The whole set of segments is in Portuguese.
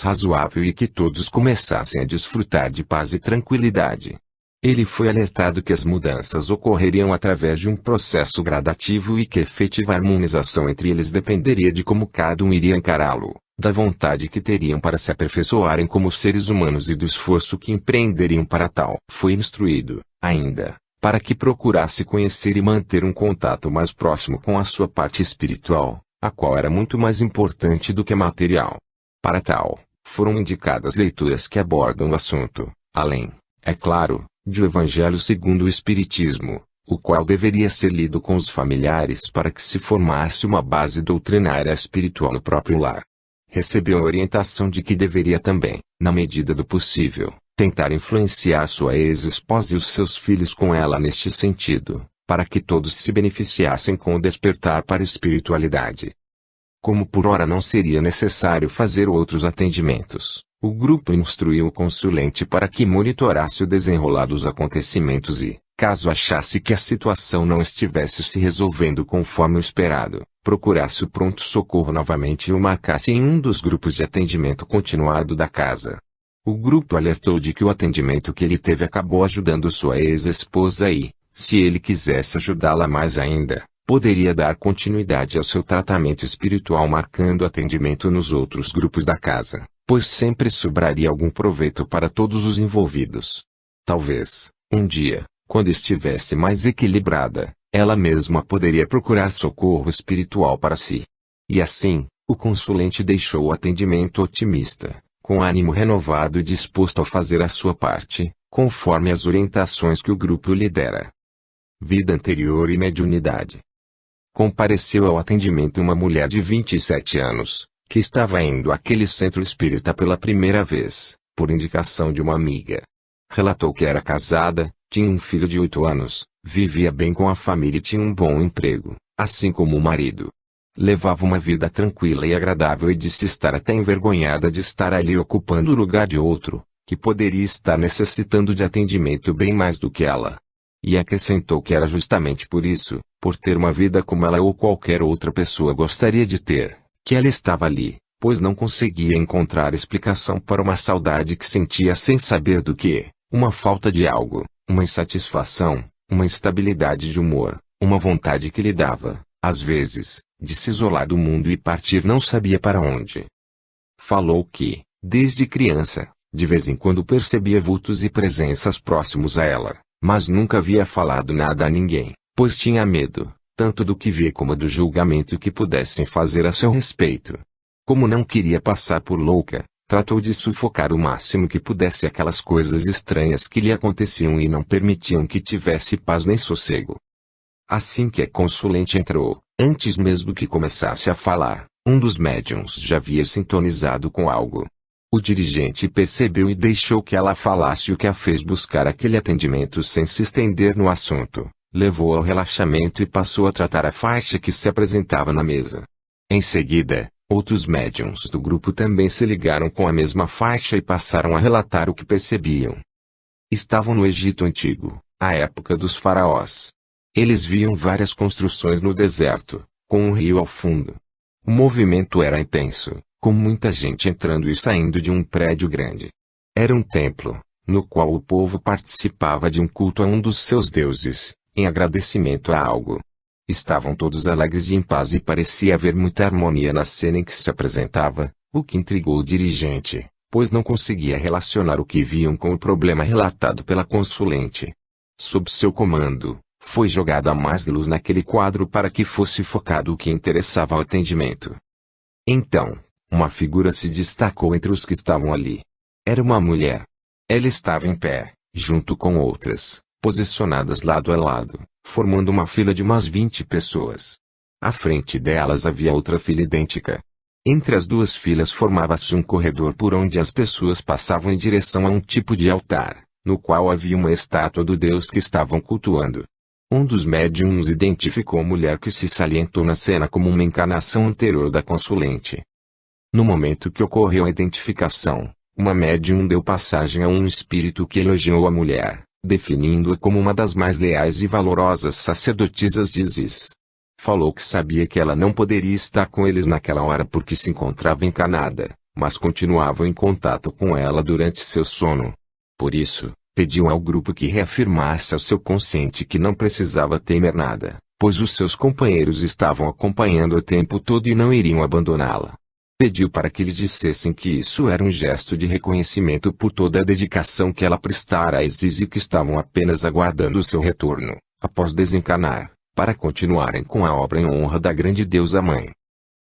razoável e que todos começassem a desfrutar de paz e tranquilidade. Ele foi alertado que as mudanças ocorreriam através de um processo gradativo e que a efetiva harmonização entre eles dependeria de como cada um iria encará-lo, da vontade que teriam para se aperfeiçoarem como seres humanos e do esforço que empreenderiam para tal. Foi instruído, ainda, para que procurasse conhecer e manter um contato mais próximo com a sua parte espiritual, a qual era muito mais importante do que material. Para tal, foram indicadas leituras que abordam o assunto, além, é claro, de O Evangelho segundo o Espiritismo, o qual deveria ser lido com os familiares para que se formasse uma base doutrinária espiritual no próprio lar. Recebeu a orientação de que deveria também, na medida do possível, tentar influenciar sua ex-esposa e os seus filhos com ela neste sentido, para que todos se beneficiassem com o despertar para a espiritualidade. Como por ora não seria necessário fazer outros atendimentos, o grupo instruiu o consulente para que monitorasse o desenrolar dos acontecimentos e, caso achasse que a situação não estivesse se resolvendo conforme o esperado, procurasse o pronto-socorro novamente e o marcasse em um dos grupos de atendimento continuado da casa. O grupo alertou de que o atendimento que ele teve acabou ajudando sua ex-esposa e, se ele quisesse ajudá-la mais ainda, poderia dar continuidade ao seu tratamento espiritual marcando atendimento nos outros grupos da casa, pois sempre sobraria algum proveito para todos os envolvidos. Talvez, um dia, quando estivesse mais equilibrada, ela mesma poderia procurar socorro espiritual para si. E assim, o consulente deixou o atendimento otimista, com ânimo renovado e disposto a fazer a sua parte, conforme as orientações que o grupo lhe dera. Vida anterior e mediunidade. Compareceu ao atendimento uma mulher de 27 anos, que estava indo àquele centro espírita pela primeira vez, por indicação de uma amiga. Relatou que era casada, tinha um filho de 8 anos, vivia bem com a família e tinha um bom emprego, assim como o marido. Levava uma vida tranquila e agradável e disse estar até envergonhada de estar ali ocupando o lugar de outro, que poderia estar necessitando de atendimento bem mais do que ela. E acrescentou que era justamente por isso, por ter uma vida como ela ou qualquer outra pessoa gostaria de ter, que ela estava ali, pois não conseguia encontrar explicação para uma saudade que sentia sem saber do que, uma falta de algo, uma insatisfação, uma instabilidade de humor, uma vontade que lhe dava, às vezes, de se isolar do mundo e partir não sabia para onde. Falou que, desde criança, de vez em quando percebia vultos e presenças próximos a ela, mas nunca havia falado nada a ninguém, pois tinha medo, tanto do que via como do julgamento que pudessem fazer a seu respeito. Como não queria passar por louca, tratou de sufocar o máximo que pudesse aquelas coisas estranhas que lhe aconteciam e não permitiam que tivesse paz nem sossego. Assim que a consulente entrou, antes mesmo que começasse a falar, um dos médiuns já havia sintonizado com algo. O dirigente percebeu e deixou que ela falasse, o que a fez buscar aquele atendimento sem se estender no assunto, levou ao relaxamento e passou a tratar a faixa que se apresentava na mesa. Em seguida, outros médiuns do grupo também se ligaram com a mesma faixa e passaram a relatar o que percebiam. Estavam no Egito Antigo, a época dos faraós. Eles viam várias construções no deserto, com um rio ao fundo. O movimento era intenso, com muita gente entrando e saindo de um prédio grande. Era um templo, no qual o povo participava de um culto a um dos seus deuses, em agradecimento a algo. Estavam todos alegres e em paz e parecia haver muita harmonia na cena em que se apresentava, o que intrigou o dirigente, pois não conseguia relacionar o que viam com o problema relatado pela consulente. Sob seu comando, foi jogada mais luz naquele quadro para que fosse focado o que interessava ao atendimento. Então, uma figura se destacou entre os que estavam ali. Era uma mulher. Ela estava em pé, junto com outras, posicionadas lado a lado, formando uma fila de umas 20 pessoas. À frente delas havia outra fila idêntica. Entre as duas filas formava-se um corredor por onde as pessoas passavam em direção a um tipo de altar, no qual havia uma estátua do deus que estavam cultuando. Um dos médiuns identificou a mulher que se salientou na cena como uma encarnação anterior da consulente. No momento que ocorreu a identificação, uma médium deu passagem a um espírito que elogiou a mulher, definindo-a como uma das mais leais e valorosas sacerdotisas de Isis. Falou que sabia que ela não poderia estar com eles naquela hora porque se encontrava encanada, mas continuavam em contato com ela durante seu sono. Por isso, pediu ao grupo que reafirmasse ao seu consciente que não precisava temer nada, pois os seus companheiros estavam acompanhando o tempo todo e não iriam abandoná-la. Pediu para que lhe dissessem que isso era um gesto de reconhecimento por toda a dedicação que ela prestara a Isis e que estavam apenas aguardando o seu retorno, após desencarnar, para continuarem com a obra em honra da grande deusa mãe.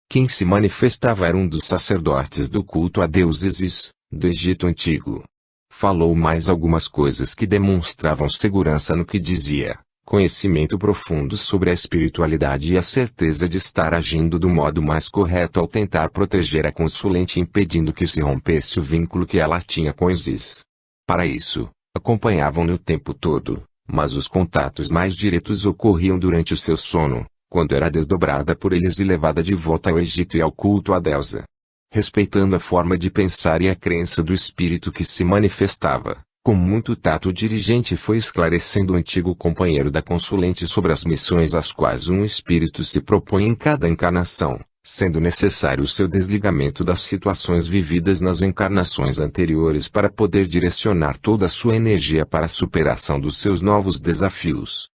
Quem se manifestava era um dos sacerdotes do culto a deus Isis, do Egito Antigo. Falou mais algumas coisas que demonstravam segurança no que dizia, conhecimento profundo sobre a espiritualidade e a certeza de estar agindo do modo mais correto ao tentar proteger a consulente impedindo que se rompesse o vínculo que ela tinha com Isis. Para isso, acompanhavam-no o tempo todo, mas os contatos mais diretos ocorriam durante o seu sono, quando era desdobrada por eles e levada de volta ao Egito e ao culto à deusa. Respeitando a forma de pensar e a crença do espírito que se manifestava, com muito tato o dirigente foi esclarecendo o antigo companheiro da consulente sobre as missões às quais um espírito se propõe em cada encarnação, sendo necessário o seu desligamento das situações vividas nas encarnações anteriores para poder direcionar toda a sua energia para a superação dos seus novos desafios.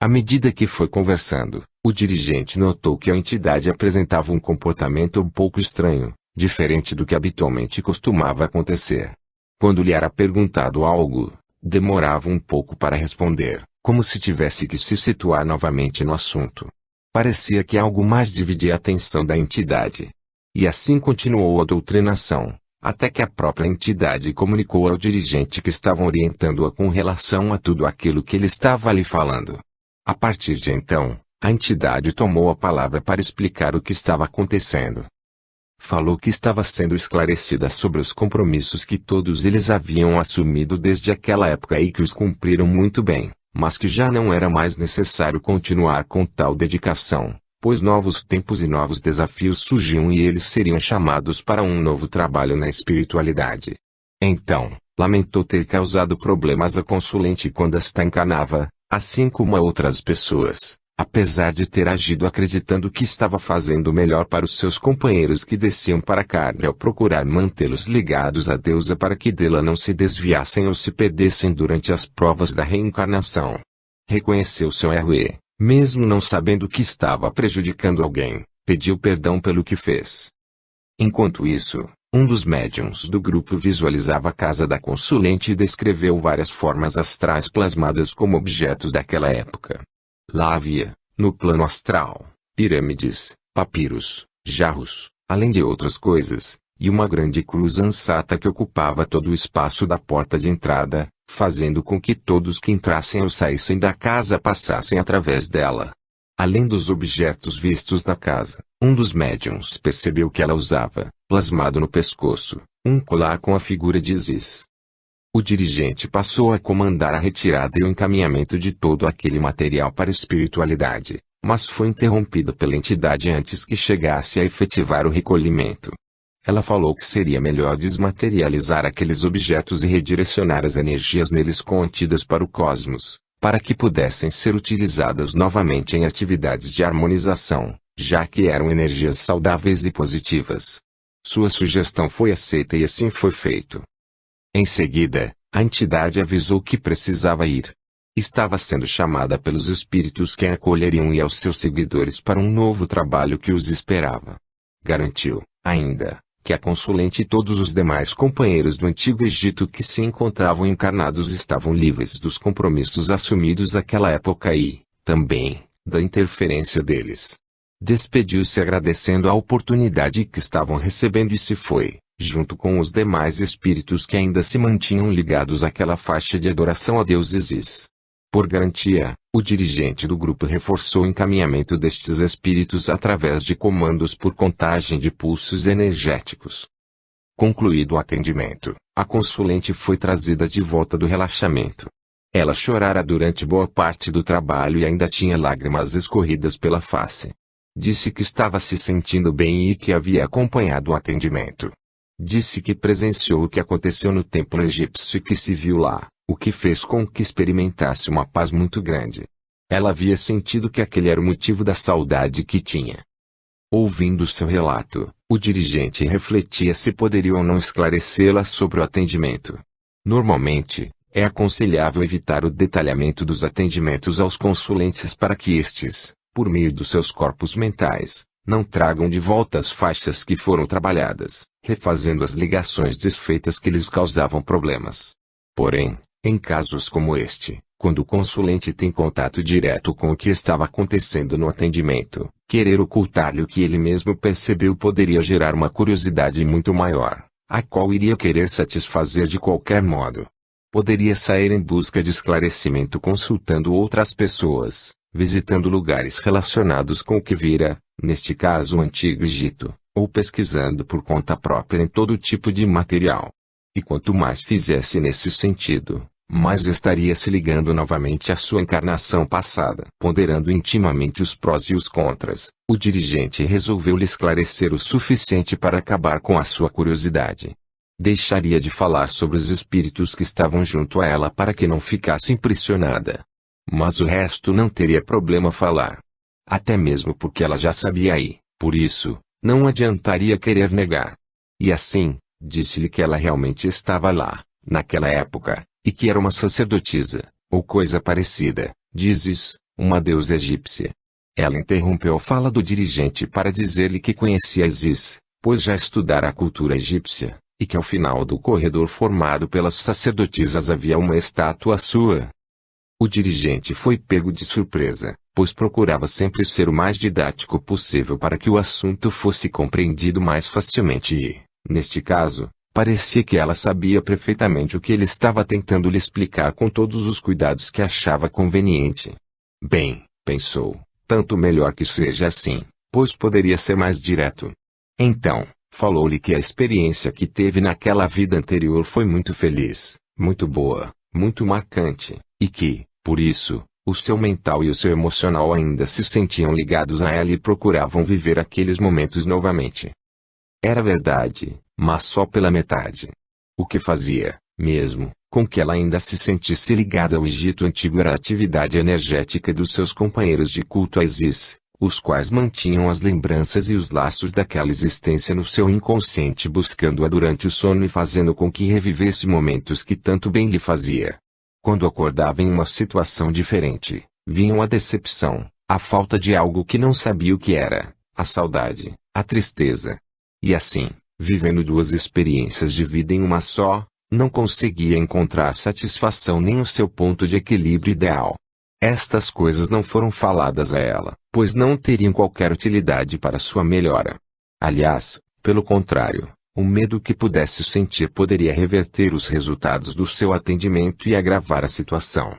À medida que foi conversando, o dirigente notou que a entidade apresentava um comportamento um pouco estranho, diferente do que habitualmente costumava acontecer. Quando lhe era perguntado algo, demorava um pouco para responder, como se tivesse que se situar novamente no assunto. Parecia que algo mais dividia a atenção da entidade. E assim continuou a doutrinação, até que a própria entidade comunicou ao dirigente que estavam orientando-a com relação a tudo aquilo que ele estava lhe falando. A partir de então, a entidade tomou a palavra para explicar o que estava acontecendo. Falou que estava sendo esclarecida sobre os compromissos que todos eles haviam assumido desde aquela época e que os cumpriram muito bem, mas que já não era mais necessário continuar com tal dedicação, pois novos tempos e novos desafios surgiam e eles seriam chamados para um novo trabalho na espiritualidade. Então, lamentou ter causado problemas à consulente quando esta encarnava, assim como a outras pessoas. Apesar de ter agido acreditando que estava fazendo o melhor para os seus companheiros que desciam para a carne ao procurar mantê-los ligados à deusa para que dela não se desviassem ou se perdessem durante as provas da reencarnação. Reconheceu seu erro e, mesmo não sabendo que estava prejudicando alguém, pediu perdão pelo que fez. Enquanto isso, um dos médiuns do grupo visualizava a casa da consulente e descreveu várias formas astrais plasmadas como objetos daquela época. Lá havia, no plano astral, pirâmides, papiros, jarros, além de outras coisas, e uma grande cruz ansata que ocupava todo o espaço da porta de entrada, fazendo com que todos que entrassem ou saíssem da casa passassem através dela. Além dos objetos vistos na casa, um dos médiuns percebeu que ela usava, plasmado no pescoço, um colar com a figura de Isis. O dirigente passou a comandar a retirada e o encaminhamento de todo aquele material para a espiritualidade, mas foi interrompido pela entidade antes que chegasse a efetivar o recolhimento. Ela falou que seria melhor desmaterializar aqueles objetos e redirecionar as energias neles contidas para o cosmos, para que pudessem ser utilizadas novamente em atividades de harmonização, já que eram energias saudáveis e positivas. Sua sugestão foi aceita e assim foi feito. Em seguida, a entidade avisou que precisava ir. Estava sendo chamada pelos espíritos que a acolheriam e aos seus seguidores para um novo trabalho que os esperava. Garantiu, ainda, que a consulente e todos os demais companheiros do Antigo Egito que se encontravam encarnados estavam livres dos compromissos assumidos naquela época e, também, da interferência deles. Despediu-se agradecendo a oportunidade que estavam recebendo e se foi, junto com os demais espíritos que ainda se mantinham ligados àquela faixa de adoração a Deus Isis. Por garantia, o dirigente do grupo reforçou o encaminhamento destes espíritos através de comandos por contagem de pulsos energéticos. Concluído o atendimento, a consulente foi trazida de volta do relaxamento. Ela chorara durante boa parte do trabalho e ainda tinha lágrimas escorridas pela face. Disse que estava se sentindo bem e que havia acompanhado o atendimento. Disse que presenciou o que aconteceu no templo egípcio e que se viu lá, o que fez com que experimentasse uma paz muito grande. Ela havia sentido que aquele era o motivo da saudade que tinha. Ouvindo seu relato, o dirigente refletia se poderia ou não esclarecê-la sobre o atendimento. Normalmente, é aconselhável evitar o detalhamento dos atendimentos aos consulentes para que estes, por meio dos seus corpos mentais, não tragam de volta as faixas que foram trabalhadas, refazendo as ligações desfeitas que lhes causavam problemas. Porém, em casos como este, quando o consulente tem contato direto com o que estava acontecendo no atendimento, querer ocultar-lhe o que ele mesmo percebeu poderia gerar uma curiosidade muito maior, a qual iria querer satisfazer de qualquer modo. Poderia sair em busca de esclarecimento consultando outras pessoas, visitando lugares relacionados com o que vira, neste caso o Antigo Egito, ou pesquisando por conta própria em todo tipo de material. E quanto mais fizesse nesse sentido, mais estaria se ligando novamente à sua encarnação passada. Ponderando intimamente os prós e os contras, o dirigente resolveu lhe esclarecer o suficiente para acabar com a sua curiosidade. Deixaria de falar sobre os espíritos que estavam junto a ela para que não ficasse impressionada. Mas o resto não teria problema falar. Até mesmo porque ela já sabia e, por isso, não adiantaria querer negar. E assim, disse-lhe que ela realmente estava lá, naquela época, e que era uma sacerdotisa, ou coisa parecida, dizes, uma deusa egípcia. Ela interrompeu a fala do dirigente para dizer-lhe que conhecia Isis, pois já estudara a cultura egípcia, e que ao final do corredor formado pelas sacerdotisas havia uma estátua sua. O dirigente foi pego de surpresa, pois procurava sempre ser o mais didático possível para que o assunto fosse compreendido mais facilmente e, neste caso, parecia que ela sabia perfeitamente o que ele estava tentando lhe explicar com todos os cuidados que achava conveniente. Bem, pensou, tanto melhor que seja assim, pois poderia ser mais direto. Então, falou-lhe que a experiência que teve naquela vida anterior foi muito feliz, muito boa, muito marcante, e que, por isso, o seu mental e o seu emocional ainda se sentiam ligados a ela e procuravam viver aqueles momentos novamente. Era verdade, mas só pela metade. O que fazia, mesmo, com que ela ainda se sentisse ligada ao Egito antigo era a atividade energética dos seus companheiros de culto a Isis, os quais mantinham as lembranças e os laços daquela existência no seu inconsciente buscando-a durante o sono e fazendo com que revivesse momentos que tanto bem lhe fazia. Quando acordava em uma situação diferente, vinham a decepção, a falta de algo que não sabia o que era, a saudade, a tristeza. E assim, vivendo duas experiências de vida em uma só, não conseguia encontrar satisfação nem o seu ponto de equilíbrio ideal. Estas coisas não foram faladas a ela, pois não teriam qualquer utilidade para sua melhora. Aliás, pelo contrário, o medo que pudesse sentir poderia reverter os resultados do seu atendimento e agravar a situação.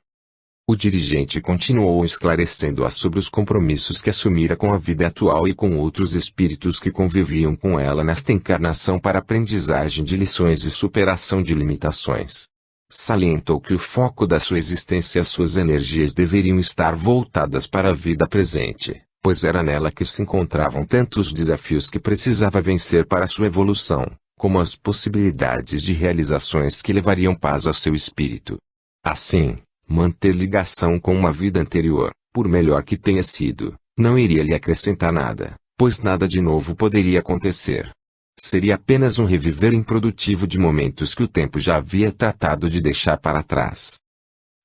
O dirigente continuou esclarecendo-a sobre os compromissos que assumira com a vida atual e com outros espíritos que conviviam com ela nesta encarnação para aprendizagem de lições e superação de limitações. Salientou que o foco da sua existência e as suas energias deveriam estar voltadas para a vida presente, pois era nela que se encontravam tanto os desafios que precisava vencer para sua evolução, como as possibilidades de realizações que levariam paz ao seu espírito. Assim, manter ligação com uma vida anterior, por melhor que tenha sido, não iria lhe acrescentar nada, pois nada de novo poderia acontecer. Seria apenas um reviver improdutivo de momentos que o tempo já havia tratado de deixar para trás.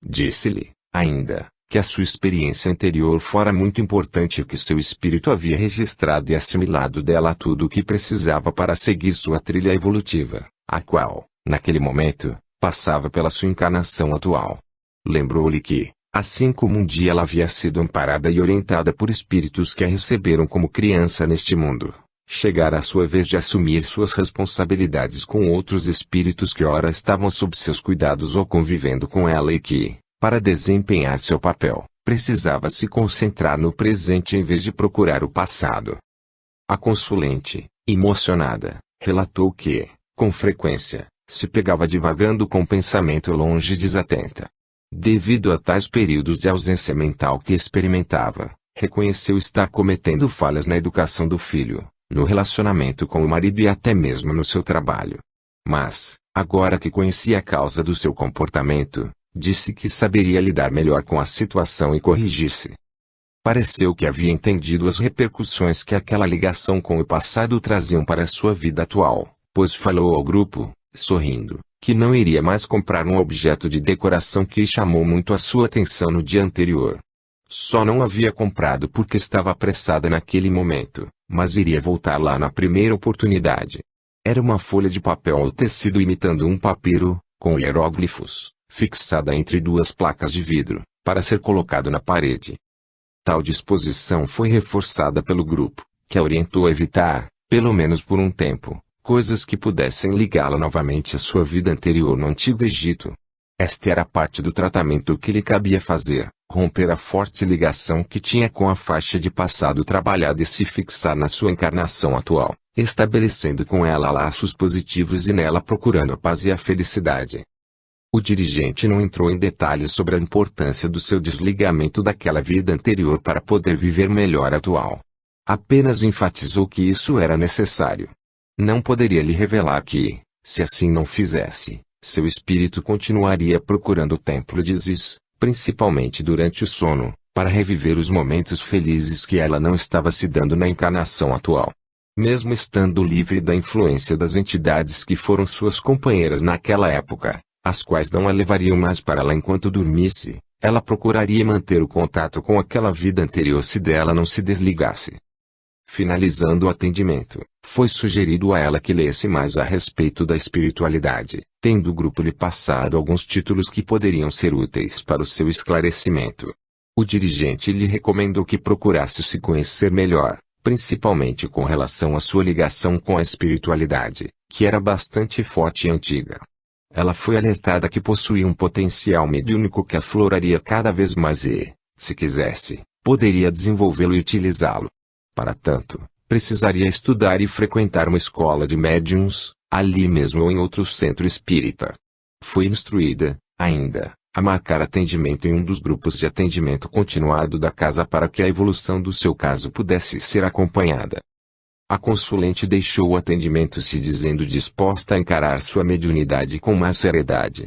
Disse-lhe, ainda, que a sua experiência anterior fora muito importante e que seu espírito havia registrado e assimilado dela tudo o que precisava para seguir sua trilha evolutiva, a qual, naquele momento, passava pela sua encarnação atual. Lembrou-lhe que, assim como um dia ela havia sido amparada e orientada por espíritos que a receberam como criança neste mundo, chegara a sua vez de assumir suas responsabilidades com outros espíritos que ora estavam sob seus cuidados ou convivendo com ela e que, para desempenhar seu papel, precisava se concentrar no presente em vez de procurar o passado. A consulente, emocionada, relatou que, com frequência, se pegava divagando com o pensamento longe e desatenta. Devido a tais períodos de ausência mental que experimentava, reconheceu estar cometendo falhas na educação do filho, no relacionamento com o marido e até mesmo no seu trabalho. Mas, agora que conhecia a causa do seu comportamento, disse que saberia lidar melhor com a situação e corrigir-se. Pareceu que havia entendido as repercussões que aquela ligação com o passado traziam para sua vida atual, pois falou ao grupo, sorrindo, que não iria mais comprar um objeto de decoração que chamou muito a sua atenção no dia anterior. Só não havia comprado porque estava apressada naquele momento, mas iria voltar lá na primeira oportunidade. Era uma folha de papel ou tecido imitando um papiro, com hieróglifos, fixada entre duas placas de vidro, para ser colocado na parede. Tal disposição foi reforçada pelo grupo, que a orientou a evitar, pelo menos por um tempo, coisas que pudessem ligá-la novamente à sua vida anterior no Antigo Egito. Esta era a parte do tratamento que lhe cabia fazer, romper a forte ligação que tinha com a faixa de passado trabalhada e se fixar na sua encarnação atual, estabelecendo com ela laços positivos e nela procurando a paz e a felicidade. O dirigente não entrou em detalhes sobre a importância do seu desligamento daquela vida anterior para poder viver melhor a atual. Apenas enfatizou que isso era necessário. Não poderia lhe revelar que, se assim não fizesse, seu espírito continuaria procurando o templo de Isis, principalmente durante o sono, para reviver os momentos felizes que ela não estava se dando na encarnação atual. Mesmo estando livre da influência das entidades que foram suas companheiras naquela época, as quais não a levariam mais para lá enquanto dormisse, ela procuraria manter o contato com aquela vida anterior se dela não se desligasse. Finalizando o atendimento, foi sugerido a ela que lesse mais a respeito da espiritualidade, tendo o grupo lhe passado alguns títulos que poderiam ser úteis para o seu esclarecimento. O dirigente lhe recomendou que procurasse se conhecer melhor, principalmente com relação à sua ligação com a espiritualidade, que era bastante forte e antiga. Ela foi alertada que possuía um potencial mediúnico que afloraria cada vez mais e, se quisesse, poderia desenvolvê-lo e utilizá-lo. Para tanto, precisaria estudar e frequentar uma escola de médiuns, ali mesmo ou em outro centro espírita. Foi instruída, ainda, a marcar atendimento em um dos grupos de atendimento continuado da casa para que a evolução do seu caso pudesse ser acompanhada. A consulente deixou o atendimento se dizendo disposta a encarar sua mediunidade com mais seriedade.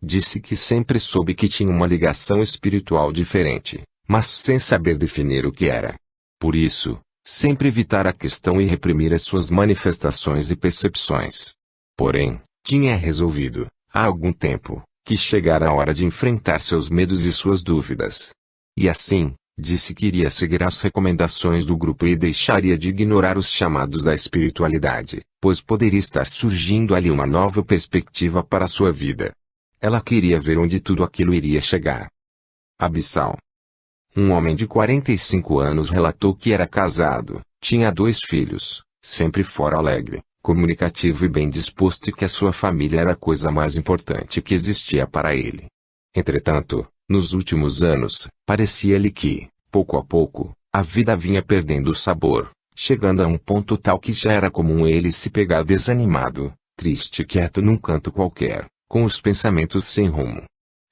Disse que sempre soube que tinha uma ligação espiritual diferente, mas sem saber definir o que era. Por isso, sempre evitar a questão e reprimir as suas manifestações e percepções. Porém, tinha resolvido, há algum tempo, que chegara a hora de enfrentar seus medos e suas dúvidas. E assim, disse que iria seguir as recomendações do grupo e deixaria de ignorar os chamados da espiritualidade, pois poderia estar surgindo ali uma nova perspectiva para sua vida. Ela queria ver onde tudo aquilo iria chegar. Abissal. Um homem de 45 anos relatou que era casado, tinha 2 filhos, sempre fora alegre, comunicativo e bem disposto e que a sua família era a coisa mais importante que existia para ele. Entretanto, nos últimos anos, parecia-lhe que, pouco a pouco, a vida vinha perdendo o sabor, chegando a um ponto tal que já era comum ele se pegar desanimado, triste e quieto num canto qualquer, com os pensamentos sem rumo.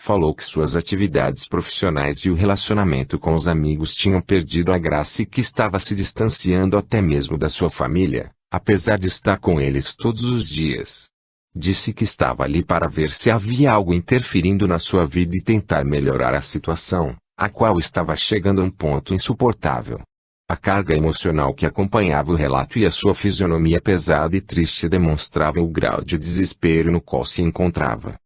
Falou que suas atividades profissionais e o relacionamento com os amigos tinham perdido a graça e que estava se distanciando até mesmo da sua família, apesar de estar com eles todos os dias. Disse que estava ali para ver se havia algo interferindo na sua vida e tentar melhorar a situação, a qual estava chegando a um ponto insuportável. A carga emocional que acompanhava o relato e a sua fisionomia pesada e triste demonstravam o grau de desespero no qual se encontrava.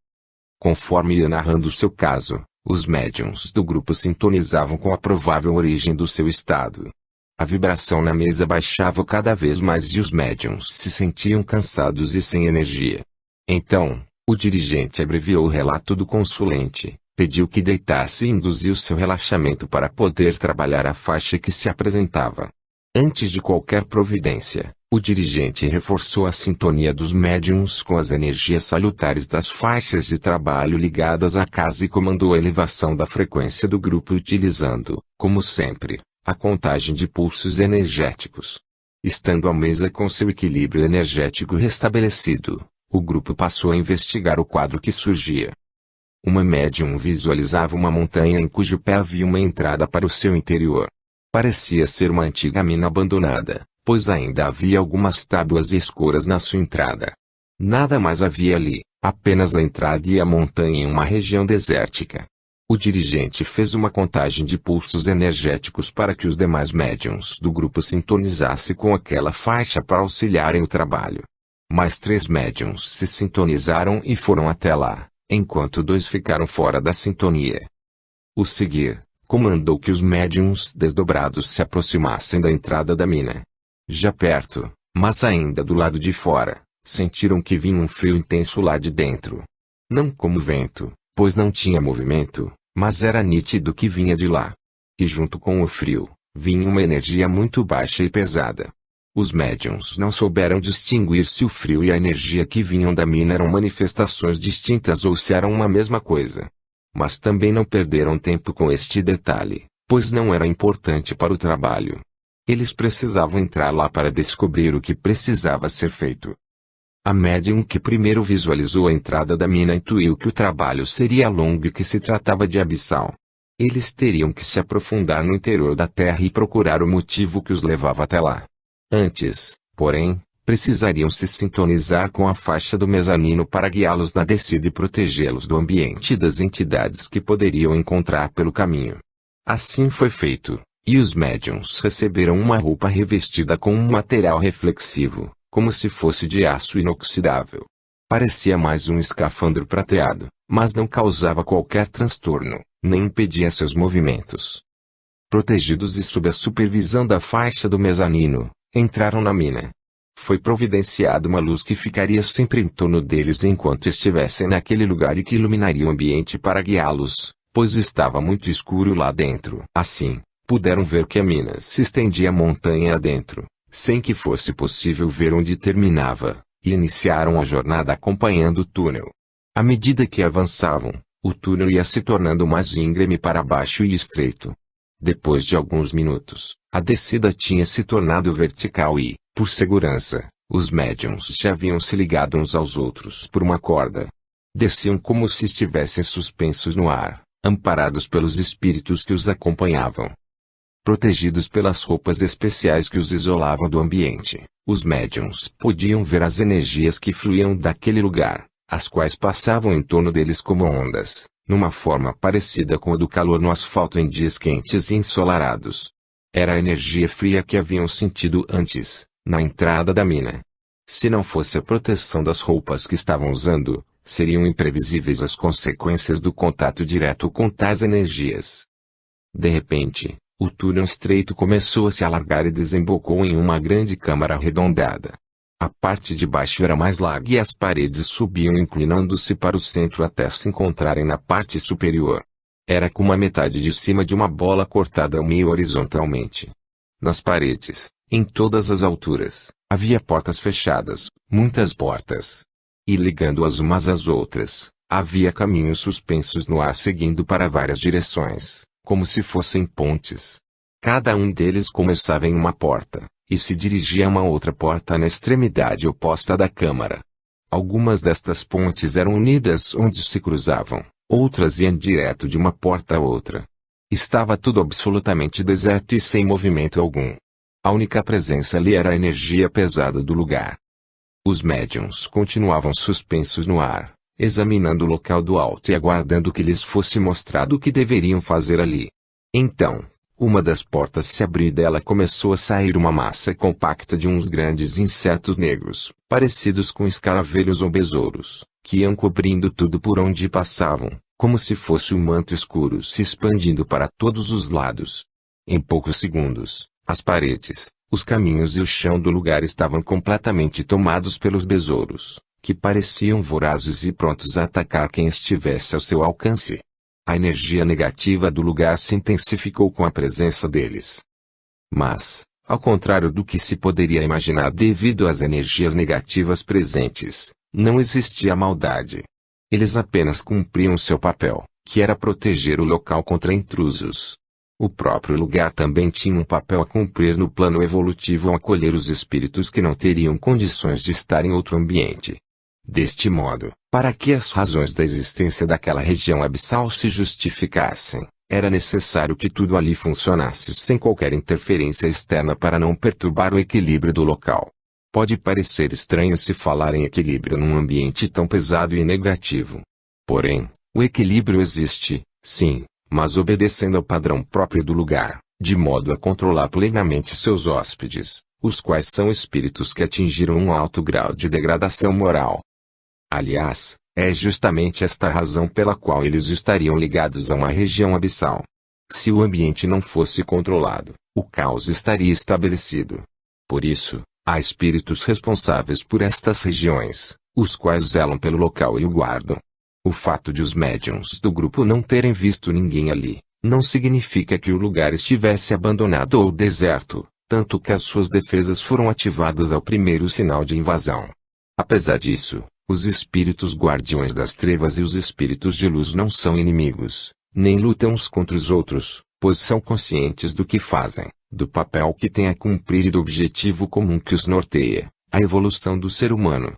Conforme ia narrando seu caso, os médiuns do grupo sintonizavam com a provável origem do seu estado. A vibração na mesa baixava cada vez mais e os médiuns se sentiam cansados e sem energia. Então, o dirigente abreviou o relato do consulente, pediu que deitasse e induziu seu relaxamento para poder trabalhar a faixa que se apresentava. Antes de qualquer providência, o dirigente reforçou a sintonia dos médiuns com as energias salutares das faixas de trabalho ligadas à casa e comandou a elevação da frequência do grupo utilizando, como sempre, a contagem de pulsos energéticos. Estando à mesa com seu equilíbrio energético restabelecido, o grupo passou a investigar o quadro que surgia. Uma médium visualizava uma montanha em cujo pé havia uma entrada para o seu interior. Parecia ser uma antiga mina abandonada, pois ainda havia algumas tábuas escuras na sua entrada. Nada mais havia ali, apenas a entrada e a montanha em uma região desértica. O dirigente fez uma contagem de pulsos energéticos para que os demais médiuns do grupo sintonizassem com aquela faixa para auxiliarem o trabalho. Mais 3 médiuns se sintonizaram e foram até lá, enquanto 2 ficaram fora da sintonia. O seguir comandou que os médiuns desdobrados se aproximassem da entrada da mina. Já perto, mas ainda do lado de fora, sentiram que vinha um frio intenso lá de dentro. Não como vento, pois não tinha movimento, mas era nítido que vinha de lá. E junto com o frio, vinha uma energia muito baixa e pesada. Os médiuns não souberam distinguir se o frio e a energia que vinham da mina eram manifestações distintas ou se eram uma mesma coisa. Mas também não perderam tempo com este detalhe, pois não era importante para o trabalho. Eles precisavam entrar lá para descobrir o que precisava ser feito. A médium que primeiro visualizou a entrada da mina intuiu que o trabalho seria longo e que se tratava de abissal. Eles teriam que se aprofundar no interior da terra e procurar o motivo que os levava até lá. Antes, porém, precisariam se sintonizar com a faixa do mezanino para guiá-los na descida e protegê-los do ambiente e das entidades que poderiam encontrar pelo caminho. Assim foi feito, e os médiuns receberam uma roupa revestida com um material reflexivo, como se fosse de aço inoxidável. Parecia mais um escafandro prateado, mas não causava qualquer transtorno, nem impedia seus movimentos. Protegidos e sob a supervisão da faixa do mezanino, entraram na mina. Foi providenciada uma luz que ficaria sempre em torno deles enquanto estivessem naquele lugar e que iluminaria o ambiente para guiá-los, pois estava muito escuro lá dentro. Assim, puderam ver que a mina se estendia montanha adentro, sem que fosse possível ver onde terminava, e iniciaram a jornada acompanhando o túnel. À medida que avançavam, o túnel ia se tornando mais íngreme para baixo e estreito. Depois de alguns minutos, a descida tinha se tornado vertical e, por segurança, os médiuns já haviam se ligado uns aos outros por uma corda. Desciam como se estivessem suspensos no ar, amparados pelos espíritos que os acompanhavam. Protegidos pelas roupas especiais que os isolavam do ambiente, os médiuns podiam ver as energias que fluíam daquele lugar, as quais passavam em torno deles como ondas, numa forma parecida com a do calor no asfalto em dias quentes e ensolarados. Era a energia fria que haviam sentido antes, na entrada da mina. Se não fosse a proteção das roupas que estavam usando, seriam imprevisíveis as consequências do contato direto com tais energias. De repente, o túnel estreito começou a se alargar e desembocou em uma grande câmara arredondada. A parte de baixo era mais larga e as paredes subiam inclinando-se para o centro até se encontrarem na parte superior. Era como a metade de cima de uma bola cortada ao meio horizontalmente. Nas paredes, em todas as alturas, havia portas fechadas, muitas portas. E ligando-as umas às outras, havia caminhos suspensos no ar seguindo para várias direções, como se fossem pontes. Cada um deles começava em uma porta, e se dirigia a uma outra porta na extremidade oposta da câmara. Algumas destas pontes eram unidas onde se cruzavam, outras iam direto de uma porta a outra. Estava tudo absolutamente deserto e sem movimento algum. A única presença ali era a energia pesada do lugar. Os médiuns continuavam suspensos no ar, examinando o local do alto e aguardando que lhes fosse mostrado o que deveriam fazer ali. Então, uma das portas se abriu e dela começou a sair uma massa compacta de uns grandes insetos negros, parecidos com escaravelhos ou besouros, que iam cobrindo tudo por onde passavam, como se fosse um manto escuro se expandindo para todos os lados. Em poucos segundos, as paredes, os caminhos e o chão do lugar estavam completamente tomados pelos besouros, que pareciam vorazes e prontos a atacar quem estivesse ao seu alcance. A energia negativa do lugar se intensificou com a presença deles. Mas, ao contrário do que se poderia imaginar devido às energias negativas presentes, não existia maldade. Eles apenas cumpriam seu papel, que era proteger o local contra intrusos. O próprio lugar também tinha um papel a cumprir no plano evolutivo ao acolher os espíritos que não teriam condições de estar em outro ambiente. Deste modo, para que as razões da existência daquela região abissal se justificassem, era necessário que tudo ali funcionasse sem qualquer interferência externa para não perturbar o equilíbrio do local. Pode parecer estranho se falar em equilíbrio num ambiente tão pesado e negativo. Porém, o equilíbrio existe, Sim, mas obedecendo ao padrão próprio do lugar, de modo a controlar plenamente seus hóspedes, os quais são espíritos que atingiram um alto grau de degradação moral. Aliás, é justamente esta a razão pela qual eles estariam ligados a uma região abissal. Se o ambiente não fosse controlado, o caos estaria estabelecido. Por isso, há espíritos responsáveis por estas regiões, os quais zelam pelo local e o guardam. O fato de os médiuns do grupo não terem visto ninguém ali, não significa que o lugar estivesse abandonado ou deserto, tanto que as suas defesas foram ativadas ao primeiro sinal de invasão. Apesar disso, os espíritos guardiões das trevas e os espíritos de luz não são inimigos, nem lutam uns contra os outros, pois são conscientes do que fazem, do papel que têm a cumprir e do objetivo comum que os norteia, a evolução do ser humano.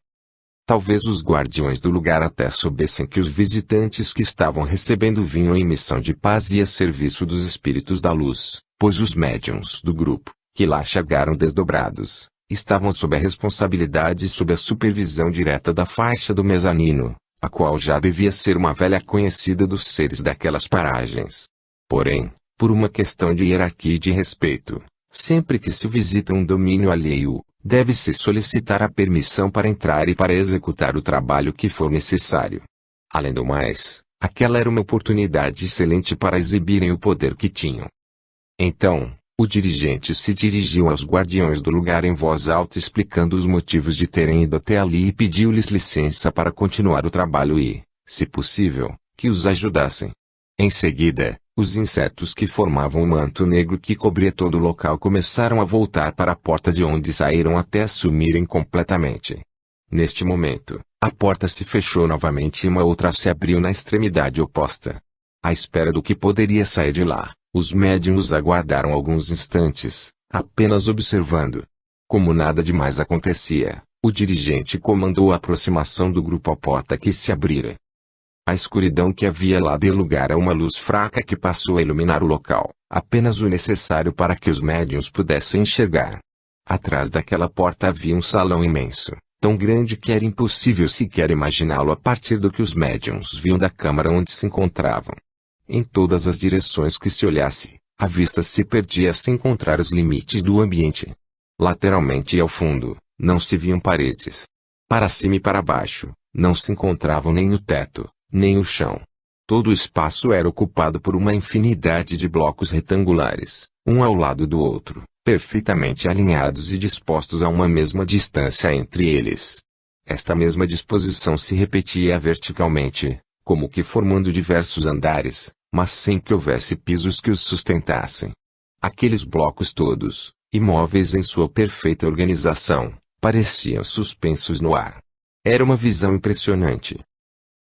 Talvez os guardiões do lugar até soubessem que os visitantes que estavam recebendo vinham em missão de paz e a serviço dos espíritos da luz, pois os médiuns do grupo, que lá chegaram desdobrados, estavam sob a responsabilidade e sob a supervisão direta da faixa do mezanino, a qual já devia ser uma velha conhecida dos seres daquelas paragens. Porém, por uma questão de hierarquia e de respeito, sempre que se visita um domínio alheio, deve-se solicitar a permissão para entrar e para executar o trabalho que for necessário. Além do mais, aquela era uma oportunidade excelente para exibirem o poder que tinham. Então, o dirigente se dirigiu aos guardiões do lugar em voz alta explicando os motivos de terem ido até ali e pediu-lhes licença para continuar o trabalho e, se possível, que os ajudassem. Em seguida, os insetos que formavam o manto negro que cobria todo o local começaram a voltar para a porta de onde saíram até sumirem completamente. Neste momento, a porta se fechou novamente e uma outra se abriu na extremidade oposta. À espera do que poderia sair de lá, os médiuns aguardaram alguns instantes, apenas observando. Como nada demais acontecia, o dirigente comandou a aproximação do grupo à porta que se abrira. A escuridão que havia lá deu lugar a uma luz fraca que passou a iluminar o local, apenas o necessário para que os médiuns pudessem enxergar. Atrás daquela porta havia um salão imenso, tão grande que era impossível sequer imaginá-lo a partir do que os médiuns viam da câmara onde se encontravam. Em todas as direções que se olhasse, a vista se perdia sem encontrar os limites do ambiente. Lateralmente e ao fundo, não se viam paredes. Para cima e para baixo, não se encontravam nem o teto, nem o chão. Todo o espaço era ocupado por uma infinidade de blocos retangulares, um ao lado do outro, perfeitamente alinhados e dispostos a uma mesma distância entre eles. Esta mesma disposição se repetia verticalmente, como que formando diversos andares, mas sem que houvesse pisos que os sustentassem. Aqueles blocos todos, imóveis em sua perfeita organização, pareciam suspensos no ar. Era uma visão impressionante.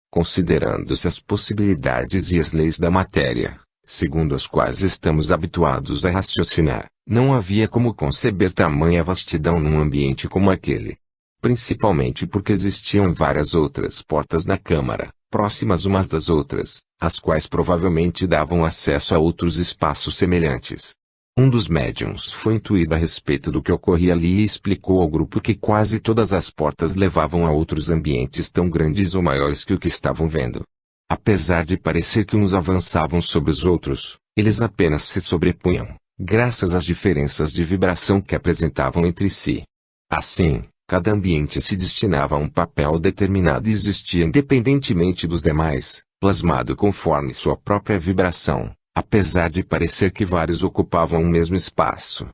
Considerando-se as possibilidades e as leis da matéria, segundo as quais estamos habituados a raciocinar, não havia como conceber tamanha vastidão num ambiente como aquele. Principalmente porque existiam várias outras portas na câmara, próximas umas das outras, as quais provavelmente davam acesso a outros espaços semelhantes. Um dos médiuns foi intuído a respeito do que ocorria ali e explicou ao grupo que quase todas as portas levavam a outros ambientes tão grandes ou maiores que o que estavam vendo. Apesar de parecer que uns avançavam sobre os outros, eles apenas se sobrepunham, graças às diferenças de vibração que apresentavam entre si. Assim, cada ambiente se destinava a um papel determinado e existia independentemente dos demais, plasmado conforme sua própria vibração, apesar de parecer que vários ocupavam o mesmo espaço.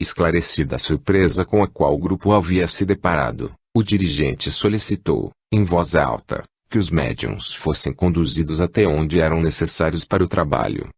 Esclarecida a surpresa com a qual o grupo havia se deparado, o dirigente solicitou, em voz alta, que os médiuns fossem conduzidos até onde eram necessários para o trabalho.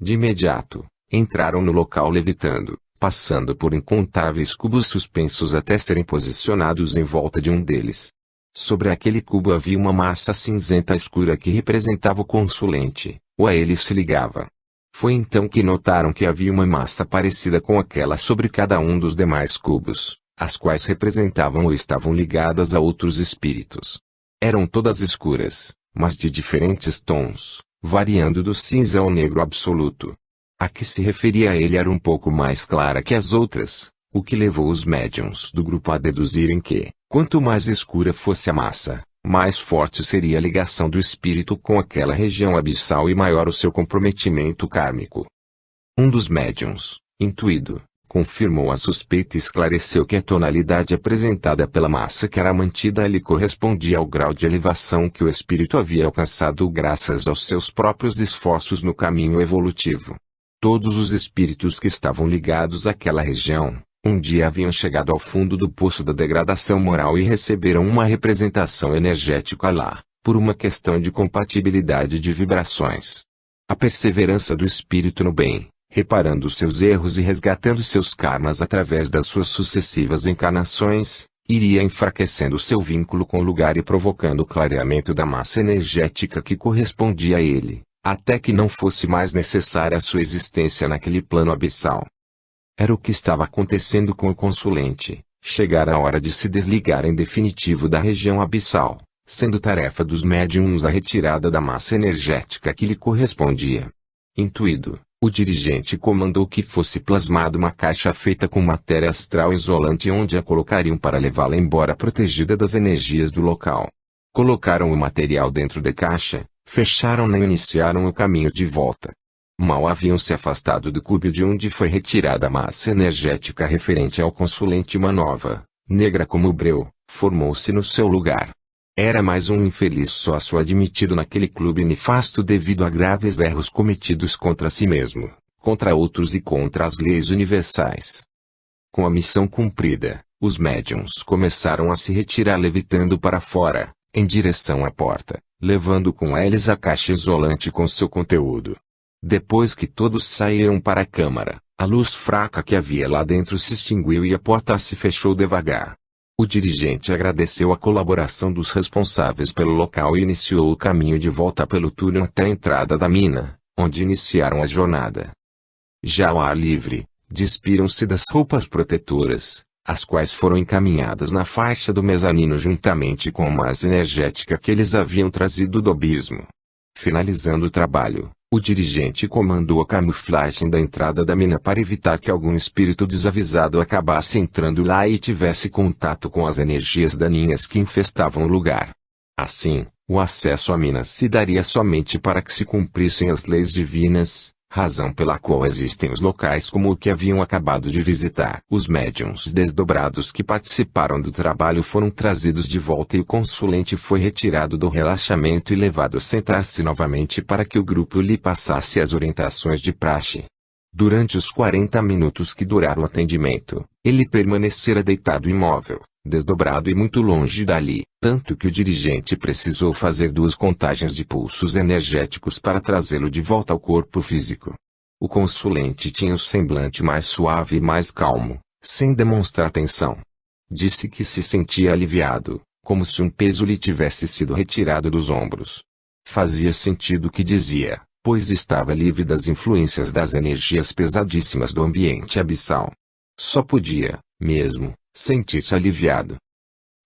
De imediato, entraram no local levitando, passando por incontáveis cubos suspensos até serem posicionados em volta de um deles. Sobre aquele cubo havia uma massa cinzenta escura que representava o consulente, ou a ele se ligava. Foi então que notaram que havia uma massa parecida com aquela sobre cada um dos demais cubos, as quais representavam ou estavam ligadas a outros espíritos. Eram todas escuras, mas de diferentes tons, variando do cinza ao negro absoluto. A que se referia a ele era um pouco mais clara que as outras, o que levou os médiuns do grupo a deduzirem que, quanto mais escura fosse a massa, mais forte seria a ligação do espírito com aquela região abissal e maior o seu comprometimento kármico. Um dos médiuns, intuído, confirmou a suspeita e esclareceu que a tonalidade apresentada pela massa que era mantida ali correspondia ao grau de elevação que o espírito havia alcançado graças aos seus próprios esforços no caminho evolutivo. Todos os espíritos que estavam ligados àquela região, um dia haviam chegado ao fundo do poço da degradação moral e receberam uma representação energética lá, por uma questão de compatibilidade de vibrações. A perseverança do espírito no bem, reparando seus erros e resgatando seus karmas através das suas sucessivas encarnações, iria enfraquecendo seu vínculo com o lugar e provocando o clareamento da massa energética que correspondia a ele, até que não fosse mais necessária a sua existência naquele plano abissal. Era o que estava acontecendo com o consulente. Chegara a hora de se desligar em definitivo da região abissal, sendo tarefa dos médiuns a retirada da massa energética que lhe correspondia. Intuído, o dirigente comandou que fosse plasmada uma caixa feita com matéria astral isolante onde a colocariam para levá-la embora protegida das energias do local. Colocaram o material dentro da caixa, fecharam-na e iniciaram o caminho de volta. Mal haviam se afastado do cúbio de onde foi retirada a massa energética referente ao consulente, uma nova, negra como o breu, formou-se no seu lugar. Era mais um infeliz sócio admitido naquele clube nefasto devido a graves erros cometidos contra si mesmo, contra outros e contra as leis universais. Com a missão cumprida, os médiuns começaram a se retirar levitando para fora, em direção à porta, levando com eles a caixa isolante com seu conteúdo. Depois que todos saíram para a câmara, a luz fraca que havia lá dentro se extinguiu e a porta se fechou devagar. O dirigente agradeceu a colaboração dos responsáveis pelo local e iniciou o caminho de volta pelo túnel até a entrada da mina, onde iniciaram a jornada. Já ao ar livre, despiram-se das roupas protetoras, as quais foram encaminhadas na faixa do mezanino juntamente com a massa energética que eles haviam trazido do abismo. Finalizando o trabalho, o dirigente comandou a camuflagem da entrada da mina para evitar que algum espírito desavisado acabasse entrando lá e tivesse contato com as energias daninhas que infestavam o lugar. Assim, o acesso à mina se daria somente para que se cumprissem as leis divinas, razão pela qual existem os locais como o que haviam acabado de visitar. Os médiuns desdobrados que participaram do trabalho foram trazidos de volta e o consulente foi retirado do relaxamento e levado a sentar-se novamente para que o grupo lhe passasse as orientações de praxe. Durante os 40 minutos que duraram o atendimento, ele permanecera deitado imóvel, desdobrado e muito longe dali, tanto que o dirigente precisou fazer 2 contagens de pulsos energéticos para trazê-lo de volta ao corpo físico. O consulente tinha o semblante mais suave e mais calmo, sem demonstrar tensão. Disse que se sentia aliviado, como se um peso lhe tivesse sido retirado dos ombros. Fazia sentido o que dizia, pois estava livre das influências das energias pesadíssimas do ambiente abissal. Só podia, mesmo, sentir-se aliviado.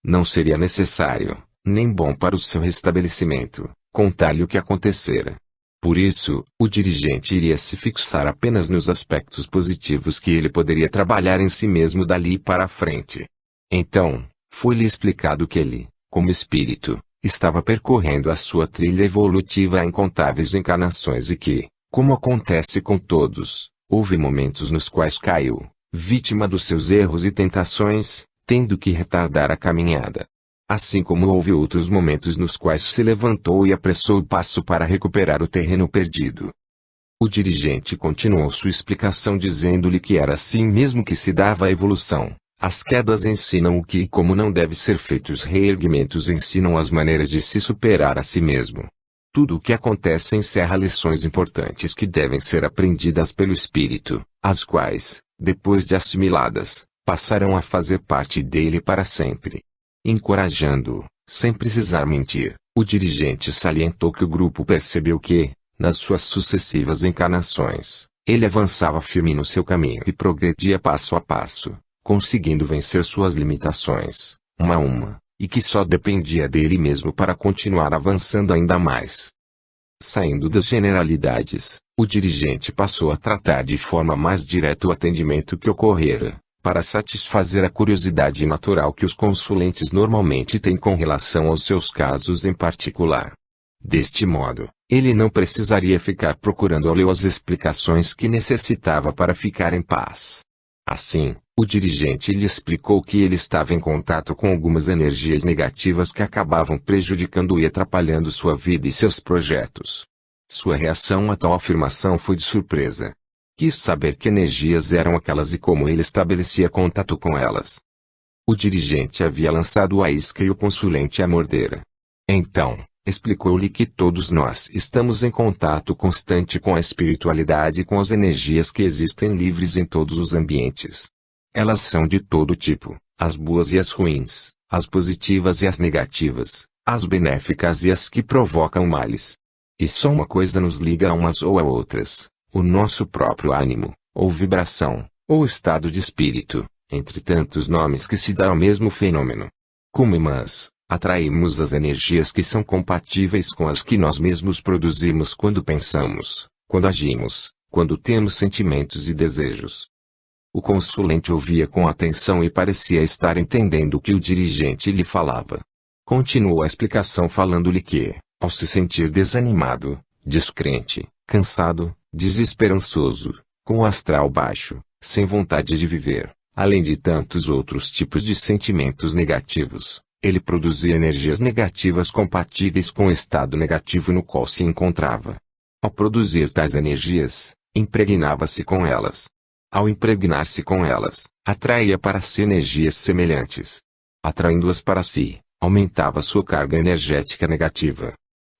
Não seria necessário, nem bom para o seu restabelecimento, contar-lhe o que acontecera. Por isso, o dirigente iria se fixar apenas nos aspectos positivos que ele poderia trabalhar em si mesmo dali para a frente. Então, foi-lhe explicado que ele, como espírito, estava percorrendo a sua trilha evolutiva há incontáveis encarnações e que, como acontece com todos, houve momentos nos quais caiu, vítima dos seus erros e tentações, tendo que retardar a caminhada. Assim como houve outros momentos nos quais se levantou e apressou o passo para recuperar o terreno perdido. O dirigente continuou sua explicação dizendo-lhe que era assim mesmo que se dava a evolução. As quedas ensinam o que e como não deve ser feito, os reerguimentos ensinam as maneiras de se superar a si mesmo. Tudo o que acontece encerra lições importantes que devem ser aprendidas pelo espírito, as quais, depois de assimiladas, passarão a fazer parte dele para sempre. Encorajando-o, sem precisar mentir, o dirigente salientou que o grupo percebeu que, nas suas sucessivas encarnações, ele avançava firme no seu caminho e progredia passo a passo, conseguindo vencer suas limitações, uma a uma, e que só dependia dele mesmo para continuar avançando ainda mais. Saindo das generalidades, o dirigente passou a tratar de forma mais direta o atendimento que ocorrera, para satisfazer a curiosidade natural que os consulentes normalmente têm com relação aos seus casos em particular. Deste modo, ele não precisaria ficar procurando ao Leo as explicações que necessitava para ficar em paz. Assim, o dirigente lhe explicou que ele estava em contato com algumas energias negativas que acabavam prejudicando e atrapalhando sua vida e seus projetos. Sua reação a tal afirmação foi de surpresa. Quis saber que energias eram aquelas e como ele estabelecia contato com elas. O dirigente havia lançado a isca e o consulente a mordera. Então, explicou-lhe que todos nós estamos em contato constante com a espiritualidade e com as energias que existem livres em todos os ambientes. Elas são de todo tipo, as boas e as ruins, as positivas e as negativas, as benéficas e as que provocam males. E só uma coisa nos liga a umas ou a outras: o nosso próprio ânimo, ou vibração, ou estado de espírito, entre tantos nomes que se dá ao mesmo fenômeno. Como imãs, atraímos as energias que são compatíveis com as que nós mesmos produzimos quando pensamos, quando agimos, quando temos sentimentos e desejos. O consulente ouvia com atenção e parecia estar entendendo o que o dirigente lhe falava. Continuou a explicação falando-lhe que, ao se sentir desanimado, descrente, cansado, desesperançoso, com o astral baixo, sem vontade de viver, além de tantos outros tipos de sentimentos negativos, ele produzia energias negativas compatíveis com o estado negativo no qual se encontrava. Ao produzir tais energias, impregnava-se com elas. Ao impregnar-se com elas, atraía para si energias semelhantes. Atraindo-as para si, aumentava sua carga energética negativa.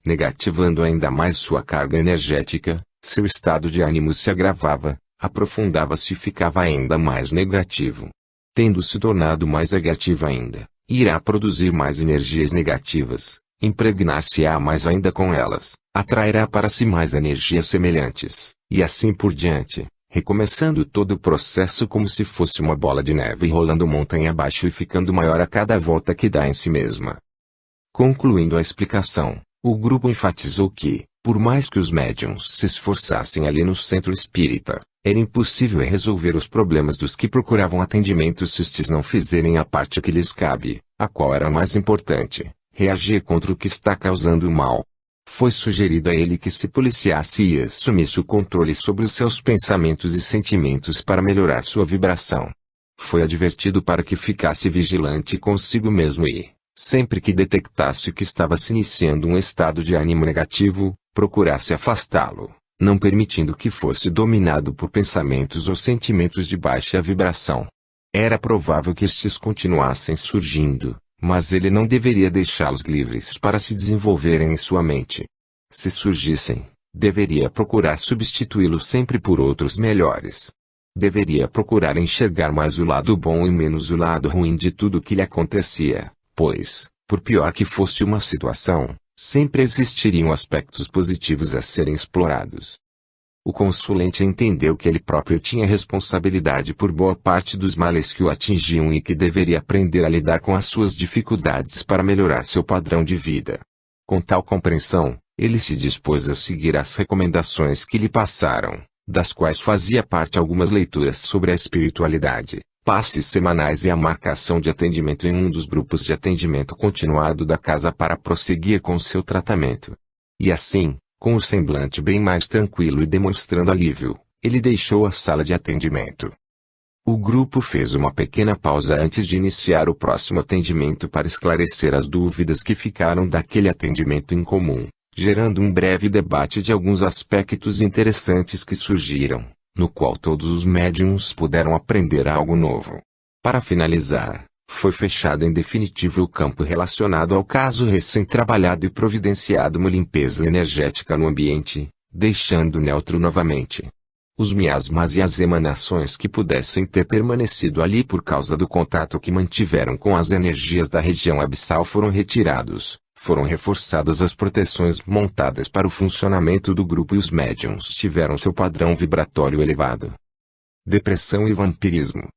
Negativando ainda mais sua carga energética, seu estado de ânimo se agravava, aprofundava-se e ficava ainda mais negativo. Tendo se tornado mais negativo ainda, irá produzir mais energias negativas, impregnar-se-á mais ainda com elas, atrairá para si mais energias semelhantes, e assim por diante, recomeçando todo o processo como se fosse uma bola de neve rolando montanha abaixo e ficando maior a cada volta que dá em si mesma. Concluindo a explicação, o grupo enfatizou que, por mais que os médiuns se esforçassem ali no centro espírita, era impossível resolver os problemas dos que procuravam atendimento se estes não fizerem a parte que lhes cabe, a qual era a mais importante: reagir contra o que está causando o mal. Foi sugerido a ele que se policiasse e assumisse o controle sobre os seus pensamentos e sentimentos para melhorar sua vibração. Foi advertido para que ficasse vigilante consigo mesmo e, sempre que detectasse que estava se iniciando um estado de ânimo negativo, procurasse afastá-lo, não permitindo que fosse dominado por pensamentos ou sentimentos de baixa vibração. Era provável que estes continuassem surgindo, mas ele não deveria deixá-los livres para se desenvolverem em sua mente. Se surgissem, deveria procurar substituí-los sempre por outros melhores. Deveria procurar enxergar mais o lado bom e menos o lado ruim de tudo o que lhe acontecia, pois, por pior que fosse uma situação, sempre existiriam aspectos positivos a serem explorados. O consulente entendeu que ele próprio tinha responsabilidade por boa parte dos males que o atingiam e que deveria aprender a lidar com as suas dificuldades para melhorar seu padrão de vida. Com tal compreensão, ele se dispôs a seguir as recomendações que lhe passaram, das quais fazia parte algumas leituras sobre a espiritualidade, passes semanais e a marcação de atendimento em um dos grupos de atendimento continuado da casa para prosseguir com seu tratamento. E assim, com o semblante bem mais tranquilo e demonstrando alívio, ele deixou a sala de atendimento. O grupo fez uma pequena pausa antes de iniciar o próximo atendimento para esclarecer as dúvidas que ficaram daquele atendimento em comum, gerando um breve debate de alguns aspectos interessantes que surgiram, no qual todos os médiuns puderam aprender algo novo. Para finalizar, foi fechado em definitivo o campo relacionado ao caso recém-trabalhado e providenciado uma limpeza energética no ambiente, deixando neutro novamente. Os miasmas e as emanações que pudessem ter permanecido ali por causa do contato que mantiveram com as energias da região abissal foram retirados, foram reforçadas as proteções montadas para o funcionamento do grupo e os médiuns tiveram seu padrão vibratório elevado. Depressão e vampirismo.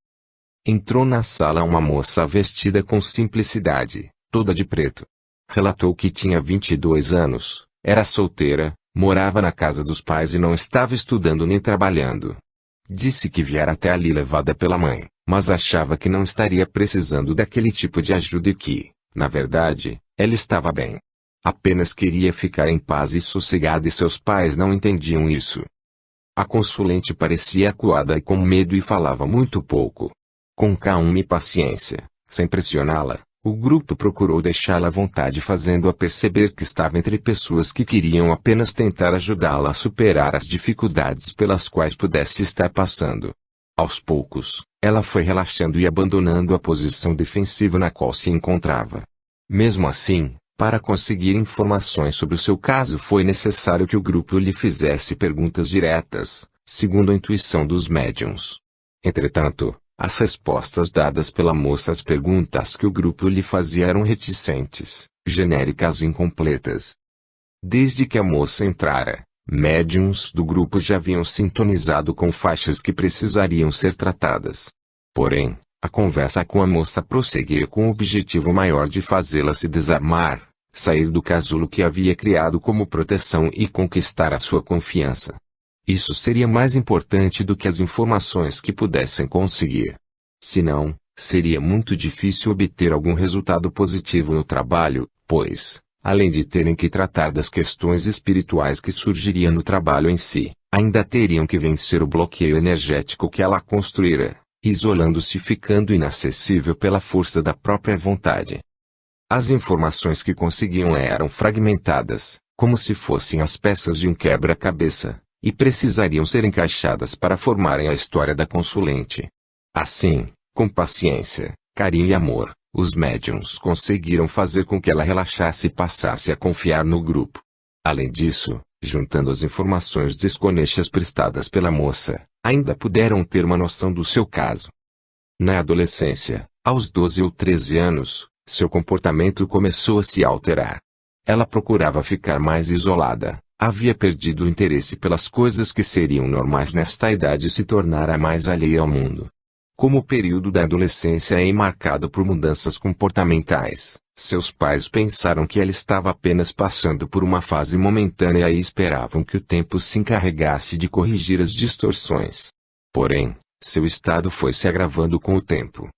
Entrou na sala uma moça vestida com simplicidade, toda de preto. Relatou que tinha 22 anos, era solteira, morava na casa dos pais e não estava estudando nem trabalhando. Disse que viera até ali levada pela mãe, mas achava que não estaria precisando daquele tipo de ajuda e que, na verdade, ela estava bem. Apenas queria ficar em paz e sossegada e seus pais não entendiam isso. A consulente parecia acuada e com medo e falava muito pouco. Com calma e paciência, sem pressioná-la, o grupo procurou deixá-la à vontade, fazendo-a perceber que estava entre pessoas que queriam apenas tentar ajudá-la a superar as dificuldades pelas quais pudesse estar passando. Aos poucos, ela foi relaxando e abandonando a posição defensiva na qual se encontrava. Mesmo assim, para conseguir informações sobre o seu caso foi necessário que o grupo lhe fizesse perguntas diretas, segundo a intuição dos médiuns. Entretanto, as respostas dadas pela moça às perguntas que o grupo lhe fazia eram reticentes, genéricas e incompletas. Desde que a moça entrara, médiuns do grupo já haviam sintonizado com faixas que precisariam ser tratadas. Porém, a conversa com a moça prosseguia com o objetivo maior de fazê-la se desarmar, sair do casulo que havia criado como proteção e conquistar a sua confiança. Isso seria mais importante do que as informações que pudessem conseguir. Senão, seria muito difícil obter algum resultado positivo no trabalho, pois, além de terem que tratar das questões espirituais que surgiriam no trabalho em si, ainda teriam que vencer o bloqueio energético que ela construíra, isolando-se e ficando inacessível pela força da própria vontade. As informações que conseguiam eram fragmentadas, como se fossem as peças de um quebra-cabeça, e precisariam ser encaixadas para formarem a história da consulente. Assim, com paciência, carinho e amor, os médiuns conseguiram fazer com que ela relaxasse e passasse a confiar no grupo. Além disso, juntando as informações desconexas prestadas pela moça, ainda puderam ter uma noção do seu caso. Na adolescência, aos 12 ou 13 anos, seu comportamento começou a se alterar. Ela procurava ficar mais isolada, havia perdido o interesse pelas coisas que seriam normais nesta idade e se tornara mais alheia ao mundo. Como o período da adolescência é marcado por mudanças comportamentais, seus pais pensaram que ela estava apenas passando por uma fase momentânea e esperavam que o tempo se encarregasse de corrigir as distorções. Porém, seu estado foi se agravando com o tempo.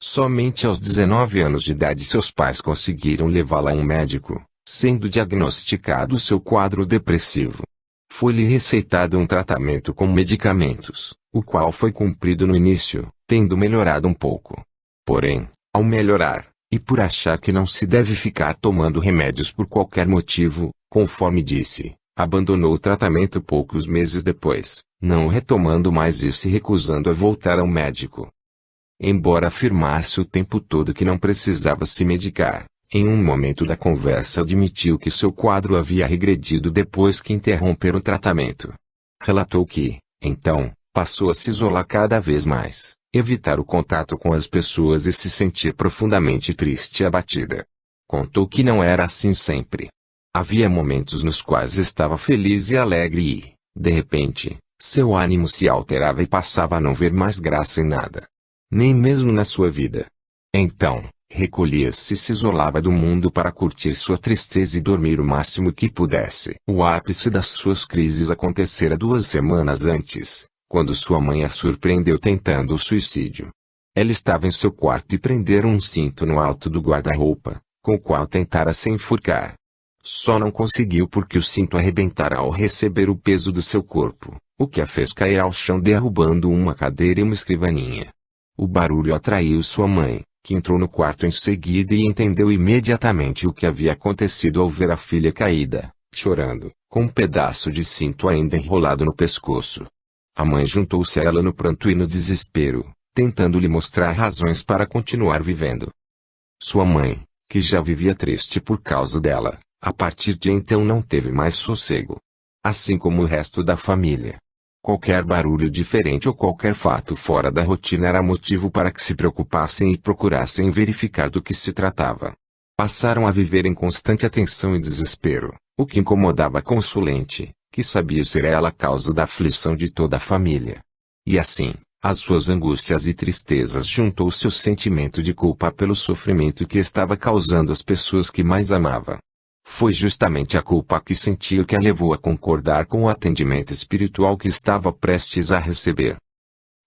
Somente aos 19 anos de idade seus pais conseguiram levá-la a um médico, sendo diagnosticado seu quadro depressivo. Foi-lhe receitado um tratamento com medicamentos, o qual foi cumprido no início, tendo melhorado um pouco. Porém, ao melhorar, e por achar que não se deve ficar tomando remédios por qualquer motivo, conforme disse, abandonou o tratamento poucos meses depois, não retomando mais e se recusando a voltar ao médico. Embora afirmasse o tempo todo que não precisava se medicar, em um momento da conversa admitiu que seu quadro havia regredido depois que interromper o tratamento. Relatou que, então, passou a se isolar cada vez mais, evitar o contato com as pessoas e se sentir profundamente triste e abatida. Contou que não era assim sempre. Havia momentos nos quais estava feliz e alegre e, de repente, seu ânimo se alterava e passava a não ver mais graça em nada. Nem mesmo na sua vida. Então, recolhia-se e se isolava do mundo para curtir sua tristeza e dormir o máximo que pudesse. O ápice das suas crises acontecera 2 semanas antes, quando sua mãe a surpreendeu tentando o suicídio. Ela estava em seu quarto e prenderam um cinto no alto do guarda-roupa, com o qual tentara se enforcar. Só não conseguiu porque o cinto arrebentara ao receber o peso do seu corpo, o que a fez cair ao chão derrubando uma cadeira e uma escrivaninha. O barulho atraiu sua mãe, que entrou no quarto em seguida e entendeu imediatamente o que havia acontecido ao ver a filha caída, chorando, com um pedaço de cinto ainda enrolado no pescoço. A mãe juntou-se a ela no pranto e no desespero, tentando lhe mostrar razões para continuar vivendo. Sua mãe, que já vivia triste por causa dela, a partir de então não teve mais sossego. Assim como o resto da família. Qualquer barulho diferente ou qualquer fato fora da rotina era motivo para que se preocupassem e procurassem verificar do que se tratava. Passaram a viver em constante atenção e desespero, o que incomodava a consulente, que sabia ser ela a causa da aflição de toda a família. E assim, às suas angústias e tristezas juntou-se o sentimento de culpa pelo sofrimento que estava causando às pessoas que mais amava. Foi justamente a culpa que sentiu que a levou a concordar com o atendimento espiritual que estava prestes a receber.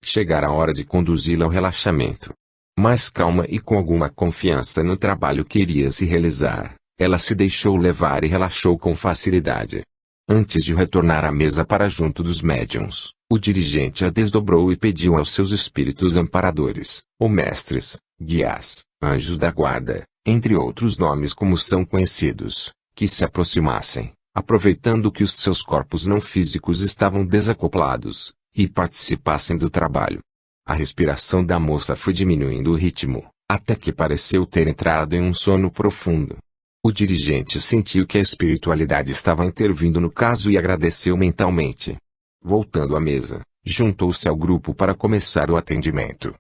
Chegara a hora de conduzi-la ao relaxamento. Mais calma e com alguma confiança no trabalho que iria se realizar, ela se deixou levar e relaxou com facilidade. Antes de retornar à mesa para junto dos médiuns, o dirigente a desdobrou e pediu aos seus espíritos amparadores, ou mestres, guias, anjos da guarda, entre outros nomes como são conhecidos, que se aproximassem, aproveitando que os seus corpos não físicos estavam desacoplados, e participassem do trabalho. A respiração da moça foi diminuindo o ritmo, até que pareceu ter entrado em um sono profundo. O dirigente sentiu que a espiritualidade estava intervindo no caso e agradeceu mentalmente. Voltando à mesa, juntou-se ao grupo para começar o atendimento.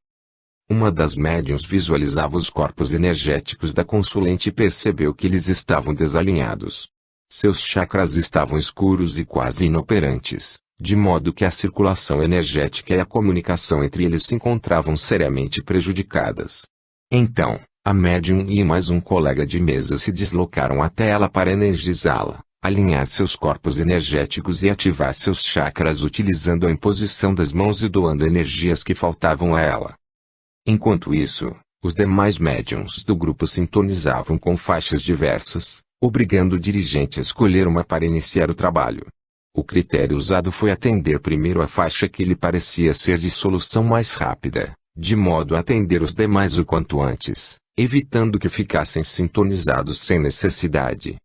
Uma das médiuns visualizava os corpos energéticos da consulente e percebeu que eles estavam desalinhados. Seus chakras estavam escuros e quase inoperantes, de modo que a circulação energética e a comunicação entre eles se encontravam seriamente prejudicadas. Então, a médium e mais um colega de mesa se deslocaram até ela para energizá-la, alinhar seus corpos energéticos e ativar seus chakras utilizando a imposição das mãos e doando energias que faltavam a ela. Enquanto isso, os demais médiuns do grupo sintonizavam com faixas diversas, obrigando o dirigente a escolher uma para iniciar o trabalho. O critério usado foi atender primeiro a faixa que lhe parecia ser de solução mais rápida, de modo a atender os demais o quanto antes, evitando que ficassem sintonizados sem necessidade.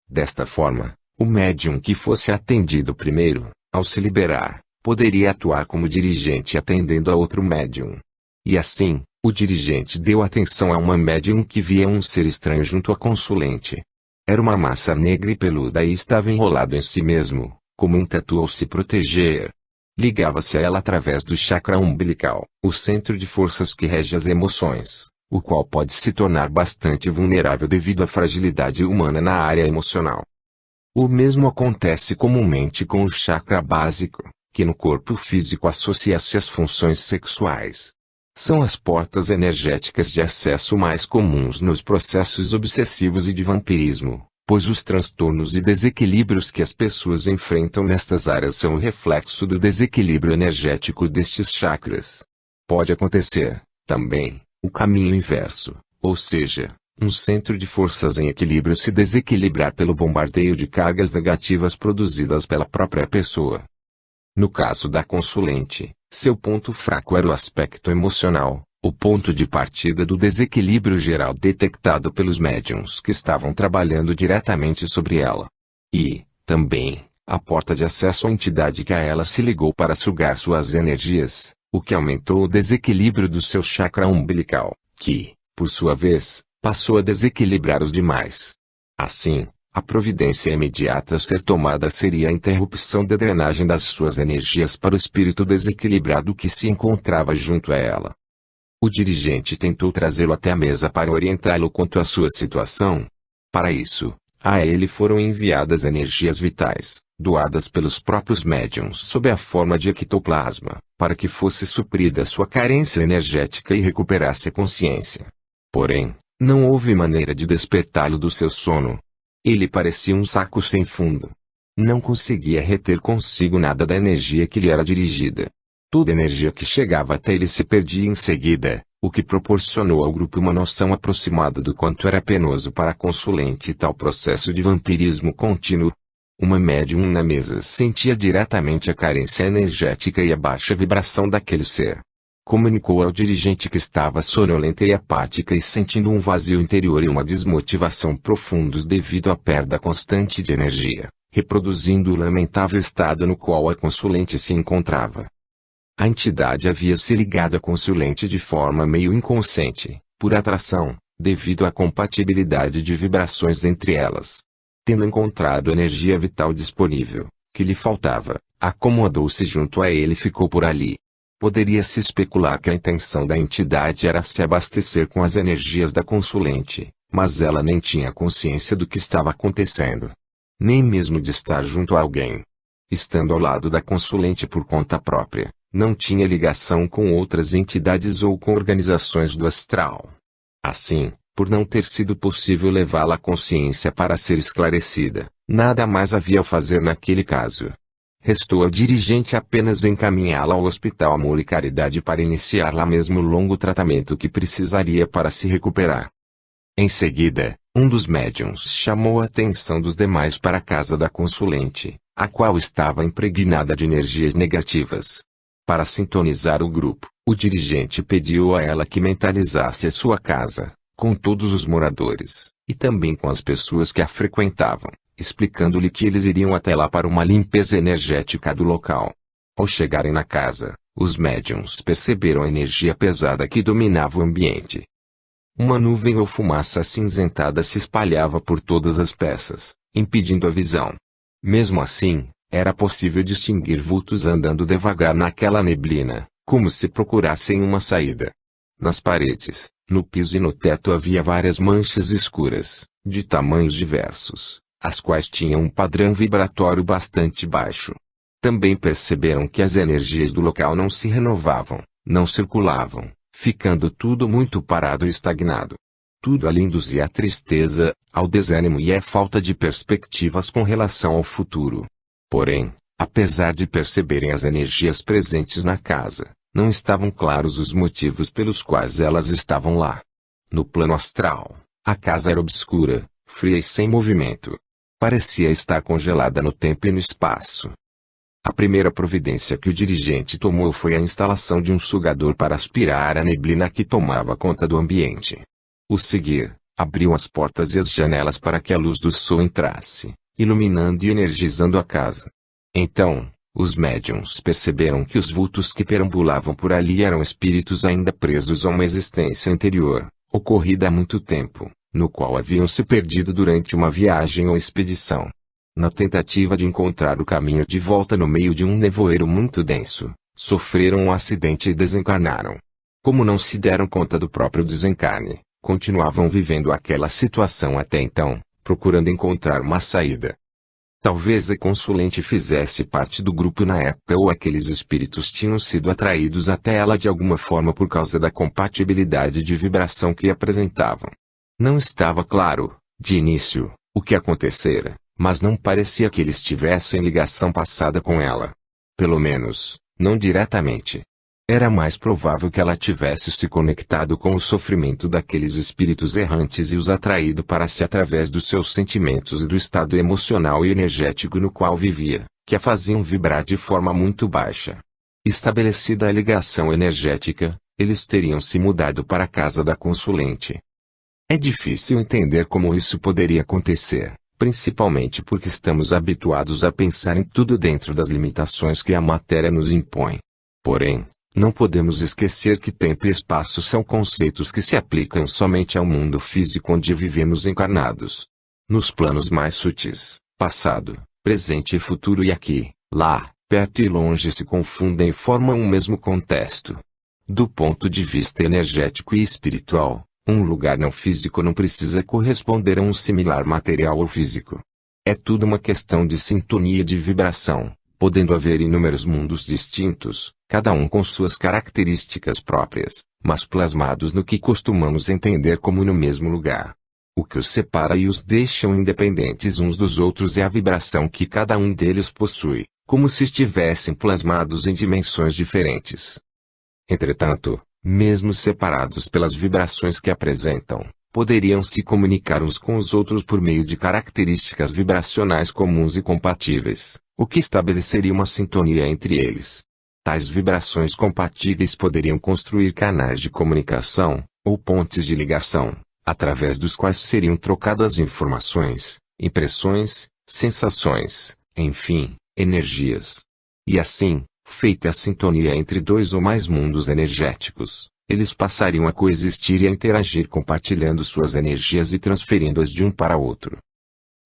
Desta forma, o médium que fosse atendido primeiro, ao se liberar, poderia atuar como dirigente atendendo a outro médium. E assim, o dirigente deu atenção a uma médium que via um ser estranho junto à consulente. Era uma massa negra e peluda e estava enrolado em si mesmo, como um tatu ao se proteger. Ligava-se a ela através do chakra umbilical, o centro de forças que rege as emoções, o qual pode se tornar bastante vulnerável devido à fragilidade humana na área emocional. O mesmo acontece comumente com o chakra básico, que no corpo físico associa-se às funções sexuais. São as portas energéticas de acesso mais comuns nos processos obsessivos e de vampirismo, pois os transtornos e desequilíbrios que as pessoas enfrentam nestas áreas são o reflexo do desequilíbrio energético destes chakras. Pode acontecer, também, o caminho inverso, ou seja, um centro de forças em equilíbrio se desequilibrar pelo bombardeio de cargas negativas produzidas pela própria pessoa. No caso da consulente, seu ponto fraco era o aspecto emocional, o ponto de partida do desequilíbrio geral detectado pelos médiuns que estavam trabalhando diretamente sobre ela. E, também, a porta de acesso à entidade que a ela se ligou para sugar suas energias, o que aumentou o desequilíbrio do seu chakra umbilical, que, por sua vez, passou a desequilibrar os demais. Assim, a providência imediata a ser tomada seria a interrupção da drenagem das suas energias para o espírito desequilibrado que se encontrava junto a ela. O dirigente tentou trazê-lo até a mesa para orientá-lo quanto à sua situação. Para isso, a ele foram enviadas energias vitais, doadas pelos próprios médiuns sob a forma de ectoplasma, para que fosse suprida sua carência energética e recuperasse a consciência. Porém, não houve maneira de despertá-lo do seu sono. Ele parecia um saco sem fundo. Não conseguia reter consigo nada da energia que lhe era dirigida. Toda energia que chegava até ele se perdia em seguida, o que proporcionou ao grupo uma noção aproximada do quanto era penoso para a consulente tal processo de vampirismo contínuo. Uma médium na mesa sentia diretamente a carência energética e a baixa vibração daquele ser. Comunicou ao dirigente que estava sonolenta e apática e sentindo um vazio interior e uma desmotivação profundos devido à perda constante de energia, reproduzindo o lamentável estado no qual a consulente se encontrava. A entidade havia se ligado à consulente de forma meio inconsciente, por atração, devido à compatibilidade de vibrações entre elas. Tendo encontrado energia vital disponível, que lhe faltava, acomodou-se junto a ele e ficou por ali. Poderia-se especular que a intenção da entidade era se abastecer com as energias da consulente, mas ela nem tinha consciência do que estava acontecendo. Nem mesmo de estar junto a alguém. Estando ao lado da consulente por conta própria, não tinha ligação com outras entidades ou com organizações do astral. Assim, por não ter sido possível levá-la à consciência para ser esclarecida, nada mais havia a fazer naquele caso. Restou ao dirigente apenas encaminhá-la ao Hospital Amor e Caridade para iniciar lá mesmo o longo tratamento que precisaria para se recuperar. Em seguida, um dos médiuns chamou a atenção dos demais para a casa da consulente, a qual estava impregnada de energias negativas. Para sintonizar o grupo, o dirigente pediu a ela que mentalizasse a sua casa, com todos os moradores, e também com as pessoas que a frequentavam, explicando-lhe que eles iriam até lá para uma limpeza energética do local. Ao chegarem na casa, os médiuns perceberam a energia pesada que dominava o ambiente. Uma nuvem ou fumaça acinzentada se espalhava por todas as peças, impedindo a visão. Mesmo assim, era possível distinguir vultos andando devagar naquela neblina, como se procurassem uma saída. Nas paredes, no piso e no teto havia várias manchas escuras, de tamanhos diversos, as quais tinham um padrão vibratório bastante baixo. Também perceberam que as energias do local não se renovavam, não circulavam, ficando tudo muito parado e estagnado. Tudo ali induzia à tristeza, ao desânimo e à falta de perspectivas com relação ao futuro. Porém, apesar de perceberem as energias presentes na casa, não estavam claros os motivos pelos quais elas estavam lá. No plano astral, a casa era obscura, fria e sem movimento. Parecia estar congelada no tempo e no espaço. A primeira providência que o dirigente tomou foi a instalação de um sugador para aspirar a neblina que tomava conta do ambiente. O seguir, abriu as portas e as janelas para que a luz do sol entrasse, iluminando e energizando a casa. Então, os médiuns perceberam que os vultos que perambulavam por ali eram espíritos ainda presos a uma existência anterior, ocorrida há muito tempo, no qual haviam se perdido durante uma viagem ou expedição. Na tentativa de encontrar o caminho de volta no meio de um nevoeiro muito denso, sofreram um acidente e desencarnaram. Como não se deram conta do próprio desencarne, continuavam vivendo aquela situação até então, procurando encontrar uma saída. Talvez a consulente fizesse parte do grupo na época ou aqueles espíritos tinham sido atraídos até ela de alguma forma por causa da compatibilidade de vibração que apresentavam. Não estava claro, de início, o que acontecera, mas não parecia que eles tivessem ligação passada com ela. Pelo menos, não diretamente. Era mais provável que ela tivesse se conectado com o sofrimento daqueles espíritos errantes e os atraído para si através dos seus sentimentos e do estado emocional e energético no qual vivia, que a faziam vibrar de forma muito baixa. Estabelecida a ligação energética, eles teriam se mudado para a casa da consulente. É difícil entender como isso poderia acontecer, principalmente porque estamos habituados a pensar em tudo dentro das limitações que a matéria nos impõe. Porém, não podemos esquecer que tempo e espaço são conceitos que se aplicam somente ao mundo físico onde vivemos encarnados. Nos planos mais sutis, passado, presente e futuro e aqui, lá, perto e longe se confundem e formam um mesmo contexto. Do ponto de vista energético e espiritual, um lugar não físico não precisa corresponder a um similar material ou físico. É tudo uma questão de sintonia de vibração, podendo haver inúmeros mundos distintos, cada um com suas características próprias, mas plasmados no que costumamos entender como no mesmo lugar. O que os separa e os deixam independentes uns dos outros é a vibração que cada um deles possui, como se estivessem plasmados em dimensões diferentes. Entretanto, mesmo separados pelas vibrações que apresentam, poderiam se comunicar uns com os outros por meio de características vibracionais comuns e compatíveis, o que estabeleceria uma sintonia entre eles. Tais vibrações compatíveis poderiam construir canais de comunicação, ou pontes de ligação, através dos quais seriam trocadas informações, impressões, sensações, enfim, energias. E assim, feita a sintonia entre dois ou mais mundos energéticos, eles passariam a coexistir e a interagir compartilhando suas energias e transferindo-as de um para outro.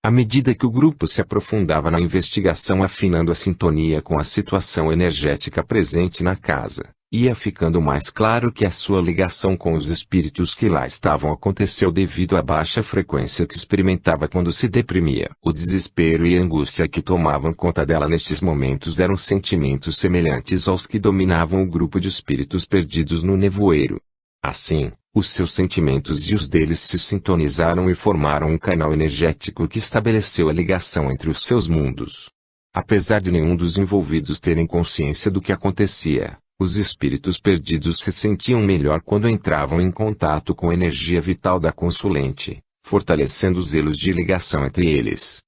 À medida que o grupo se aprofundava na investigação afinando a sintonia com a situação energética presente na casa, ia ficando mais claro que a sua ligação com os espíritos que lá estavam aconteceu devido à baixa frequência que experimentava quando se deprimia. O desespero e a angústia que tomavam conta dela nestes momentos eram sentimentos semelhantes aos que dominavam o grupo de espíritos perdidos no nevoeiro. Assim, os seus sentimentos e os deles se sintonizaram e formaram um canal energético que estabeleceu a ligação entre os seus mundos. Apesar de nenhum dos envolvidos terem consciência do que acontecia, os espíritos perdidos se sentiam melhor quando entravam em contato com a energia vital da consulente, fortalecendo os elos de ligação entre eles.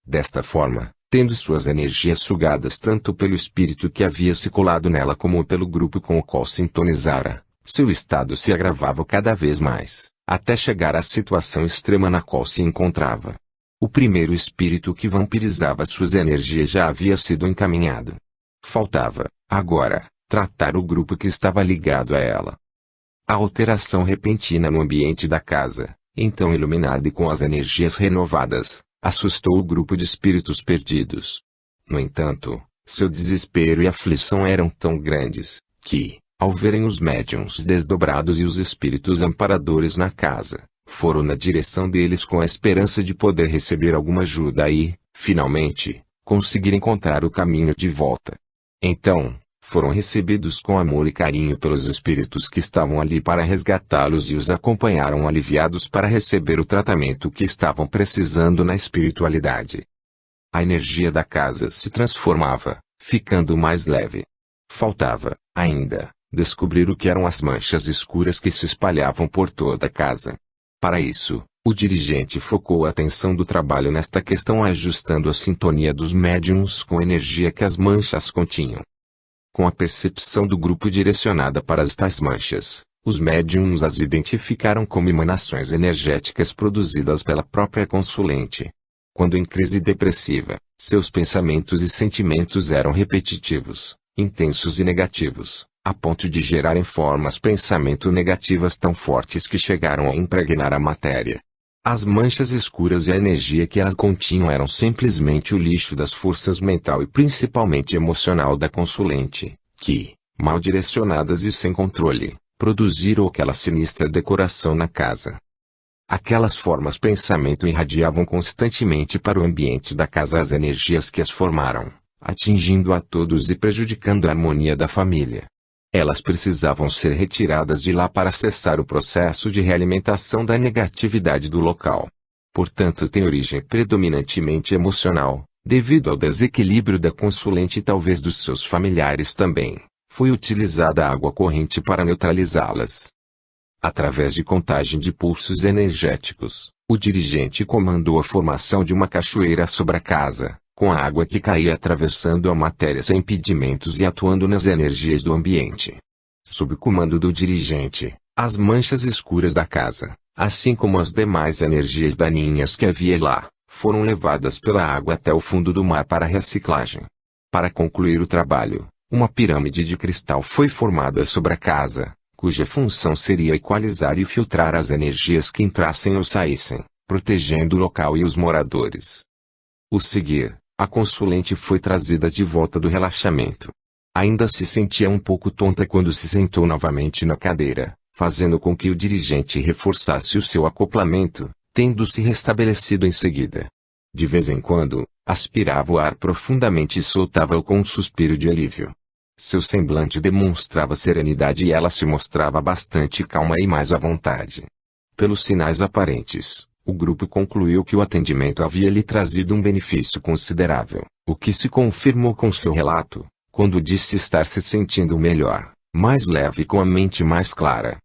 Desta forma, tendo suas energias sugadas tanto pelo espírito que havia se colado nela como pelo grupo com o qual sintonizara, seu estado se agravava cada vez mais, até chegar à situação extrema na qual se encontrava. O primeiro espírito que vampirizava suas energias já havia sido encaminhado. Faltava, agora, tratar o grupo que estava ligado a ela. A alteração repentina no ambiente da casa, então iluminada e com as energias renovadas, assustou o grupo de espíritos perdidos. No entanto, seu desespero e aflição eram tão grandes, que, ao verem os médiuns desdobrados e os espíritos amparadores na casa, foram na direção deles com a esperança de poder receber alguma ajuda e, finalmente, conseguir encontrar o caminho de volta. Então, foram recebidos com amor e carinho pelos espíritos que estavam ali para resgatá-los e os acompanharam aliviados para receber o tratamento que estavam precisando na espiritualidade. A energia da casa se transformava, ficando mais leve. Faltava, ainda, descobrir o que eram as manchas escuras que se espalhavam por toda a casa. Para isso, o dirigente focou a atenção do trabalho nesta questão ajustando a sintonia dos médiuns com a energia que as manchas continham. Com a percepção do grupo direcionada para as tais manchas, os médiuns as identificaram como emanações energéticas produzidas pela própria consulente. Quando em crise depressiva, seus pensamentos e sentimentos eram repetitivos, intensos e negativos, a ponto de gerarem formas pensamento negativas tão fortes que chegaram a impregnar a matéria. As manchas escuras e a energia que as continham eram simplesmente o lixo das forças mental e principalmente emocional da consulente, que, mal direcionadas e sem controle, produziram aquela sinistra decoração na casa. Aquelas formas pensamento irradiavam constantemente para o ambiente da casa as energias que as formaram, atingindo a todos e prejudicando a harmonia da família. Elas precisavam ser retiradas de lá para cessar o processo de realimentação da negatividade do local. Portanto, tem origem predominantemente emocional, devido ao desequilíbrio da consulente e talvez dos seus familiares também. Foi utilizada a água corrente para neutralizá-las. Através de contagem de pulsos energéticos, o dirigente comandou a formação de uma cachoeira sobre a casa, com a água que caía atravessando a matéria sem impedimentos e atuando nas energias do ambiente. Sob o comando do dirigente, as manchas escuras da casa, assim como as demais energias daninhas que havia lá, foram levadas pela água até o fundo do mar para reciclagem. Para concluir o trabalho, uma pirâmide de cristal foi formada sobre a casa, cuja função seria equalizar e filtrar as energias que entrassem ou saíssem, protegendo o local e os moradores. O seguir, a consulente foi trazida de volta do relaxamento. Ainda se sentia um pouco tonta quando se sentou novamente na cadeira, fazendo com que o dirigente reforçasse o seu acoplamento, tendo-se restabelecido em seguida. De vez em quando, aspirava o ar profundamente e soltava-o com um suspiro de alívio. Seu semblante demonstrava serenidade e ela se mostrava bastante calma e mais à vontade. Pelos sinais aparentes, o grupo concluiu que o atendimento havia lhe trazido um benefício considerável, o que se confirmou com seu relato, quando disse estar se sentindo melhor, mais leve e com a mente mais clara.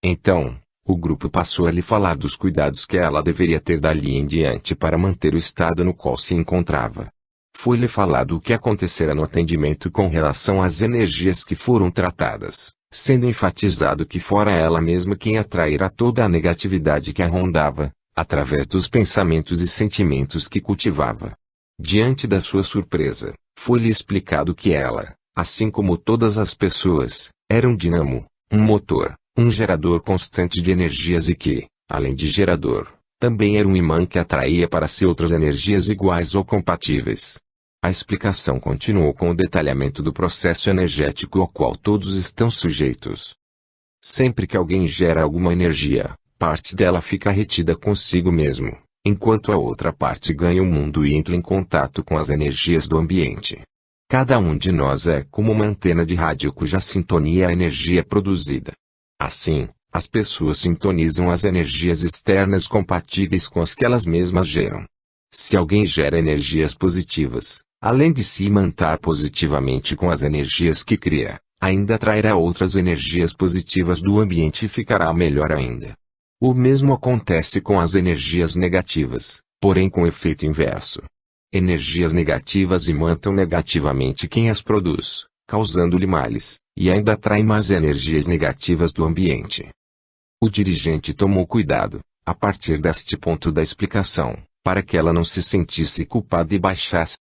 Então, o grupo passou a lhe falar dos cuidados que ela deveria ter dali em diante para manter o estado no qual se encontrava. Foi-lhe falado o que acontecera no atendimento com relação às energias que foram tratadas, sendo enfatizado que fora ela mesma quem atraíra toda a negatividade que a rondava, através dos pensamentos e sentimentos que cultivava. Diante da sua surpresa, foi-lhe explicado que ela, assim como todas as pessoas, era um dinamo, um motor, um gerador constante de energias e que, além de gerador, também era um imã que atraía para si outras energias iguais ou compatíveis. A explicação continuou com o detalhamento do processo energético ao qual todos estão sujeitos. Sempre que alguém gera alguma energia, parte dela fica retida consigo mesmo, enquanto a outra parte ganha o mundo e entra em contato com as energias do ambiente. Cada um de nós é como uma antena de rádio cuja sintonia é a energia produzida. Assim, as pessoas sintonizam as energias externas compatíveis com as que elas mesmas geram. Se alguém gera energias positivas, além de se imantar positivamente com as energias que cria, ainda atrairá outras energias positivas do ambiente e ficará melhor ainda. O mesmo acontece com as energias negativas, porém com efeito inverso. Energias negativas imantam negativamente quem as produz, causando-lhe males, e ainda atrai mais energias negativas do ambiente. O dirigente tomou cuidado, a partir deste ponto da explicação, para que ela não se sentisse culpada e baixasse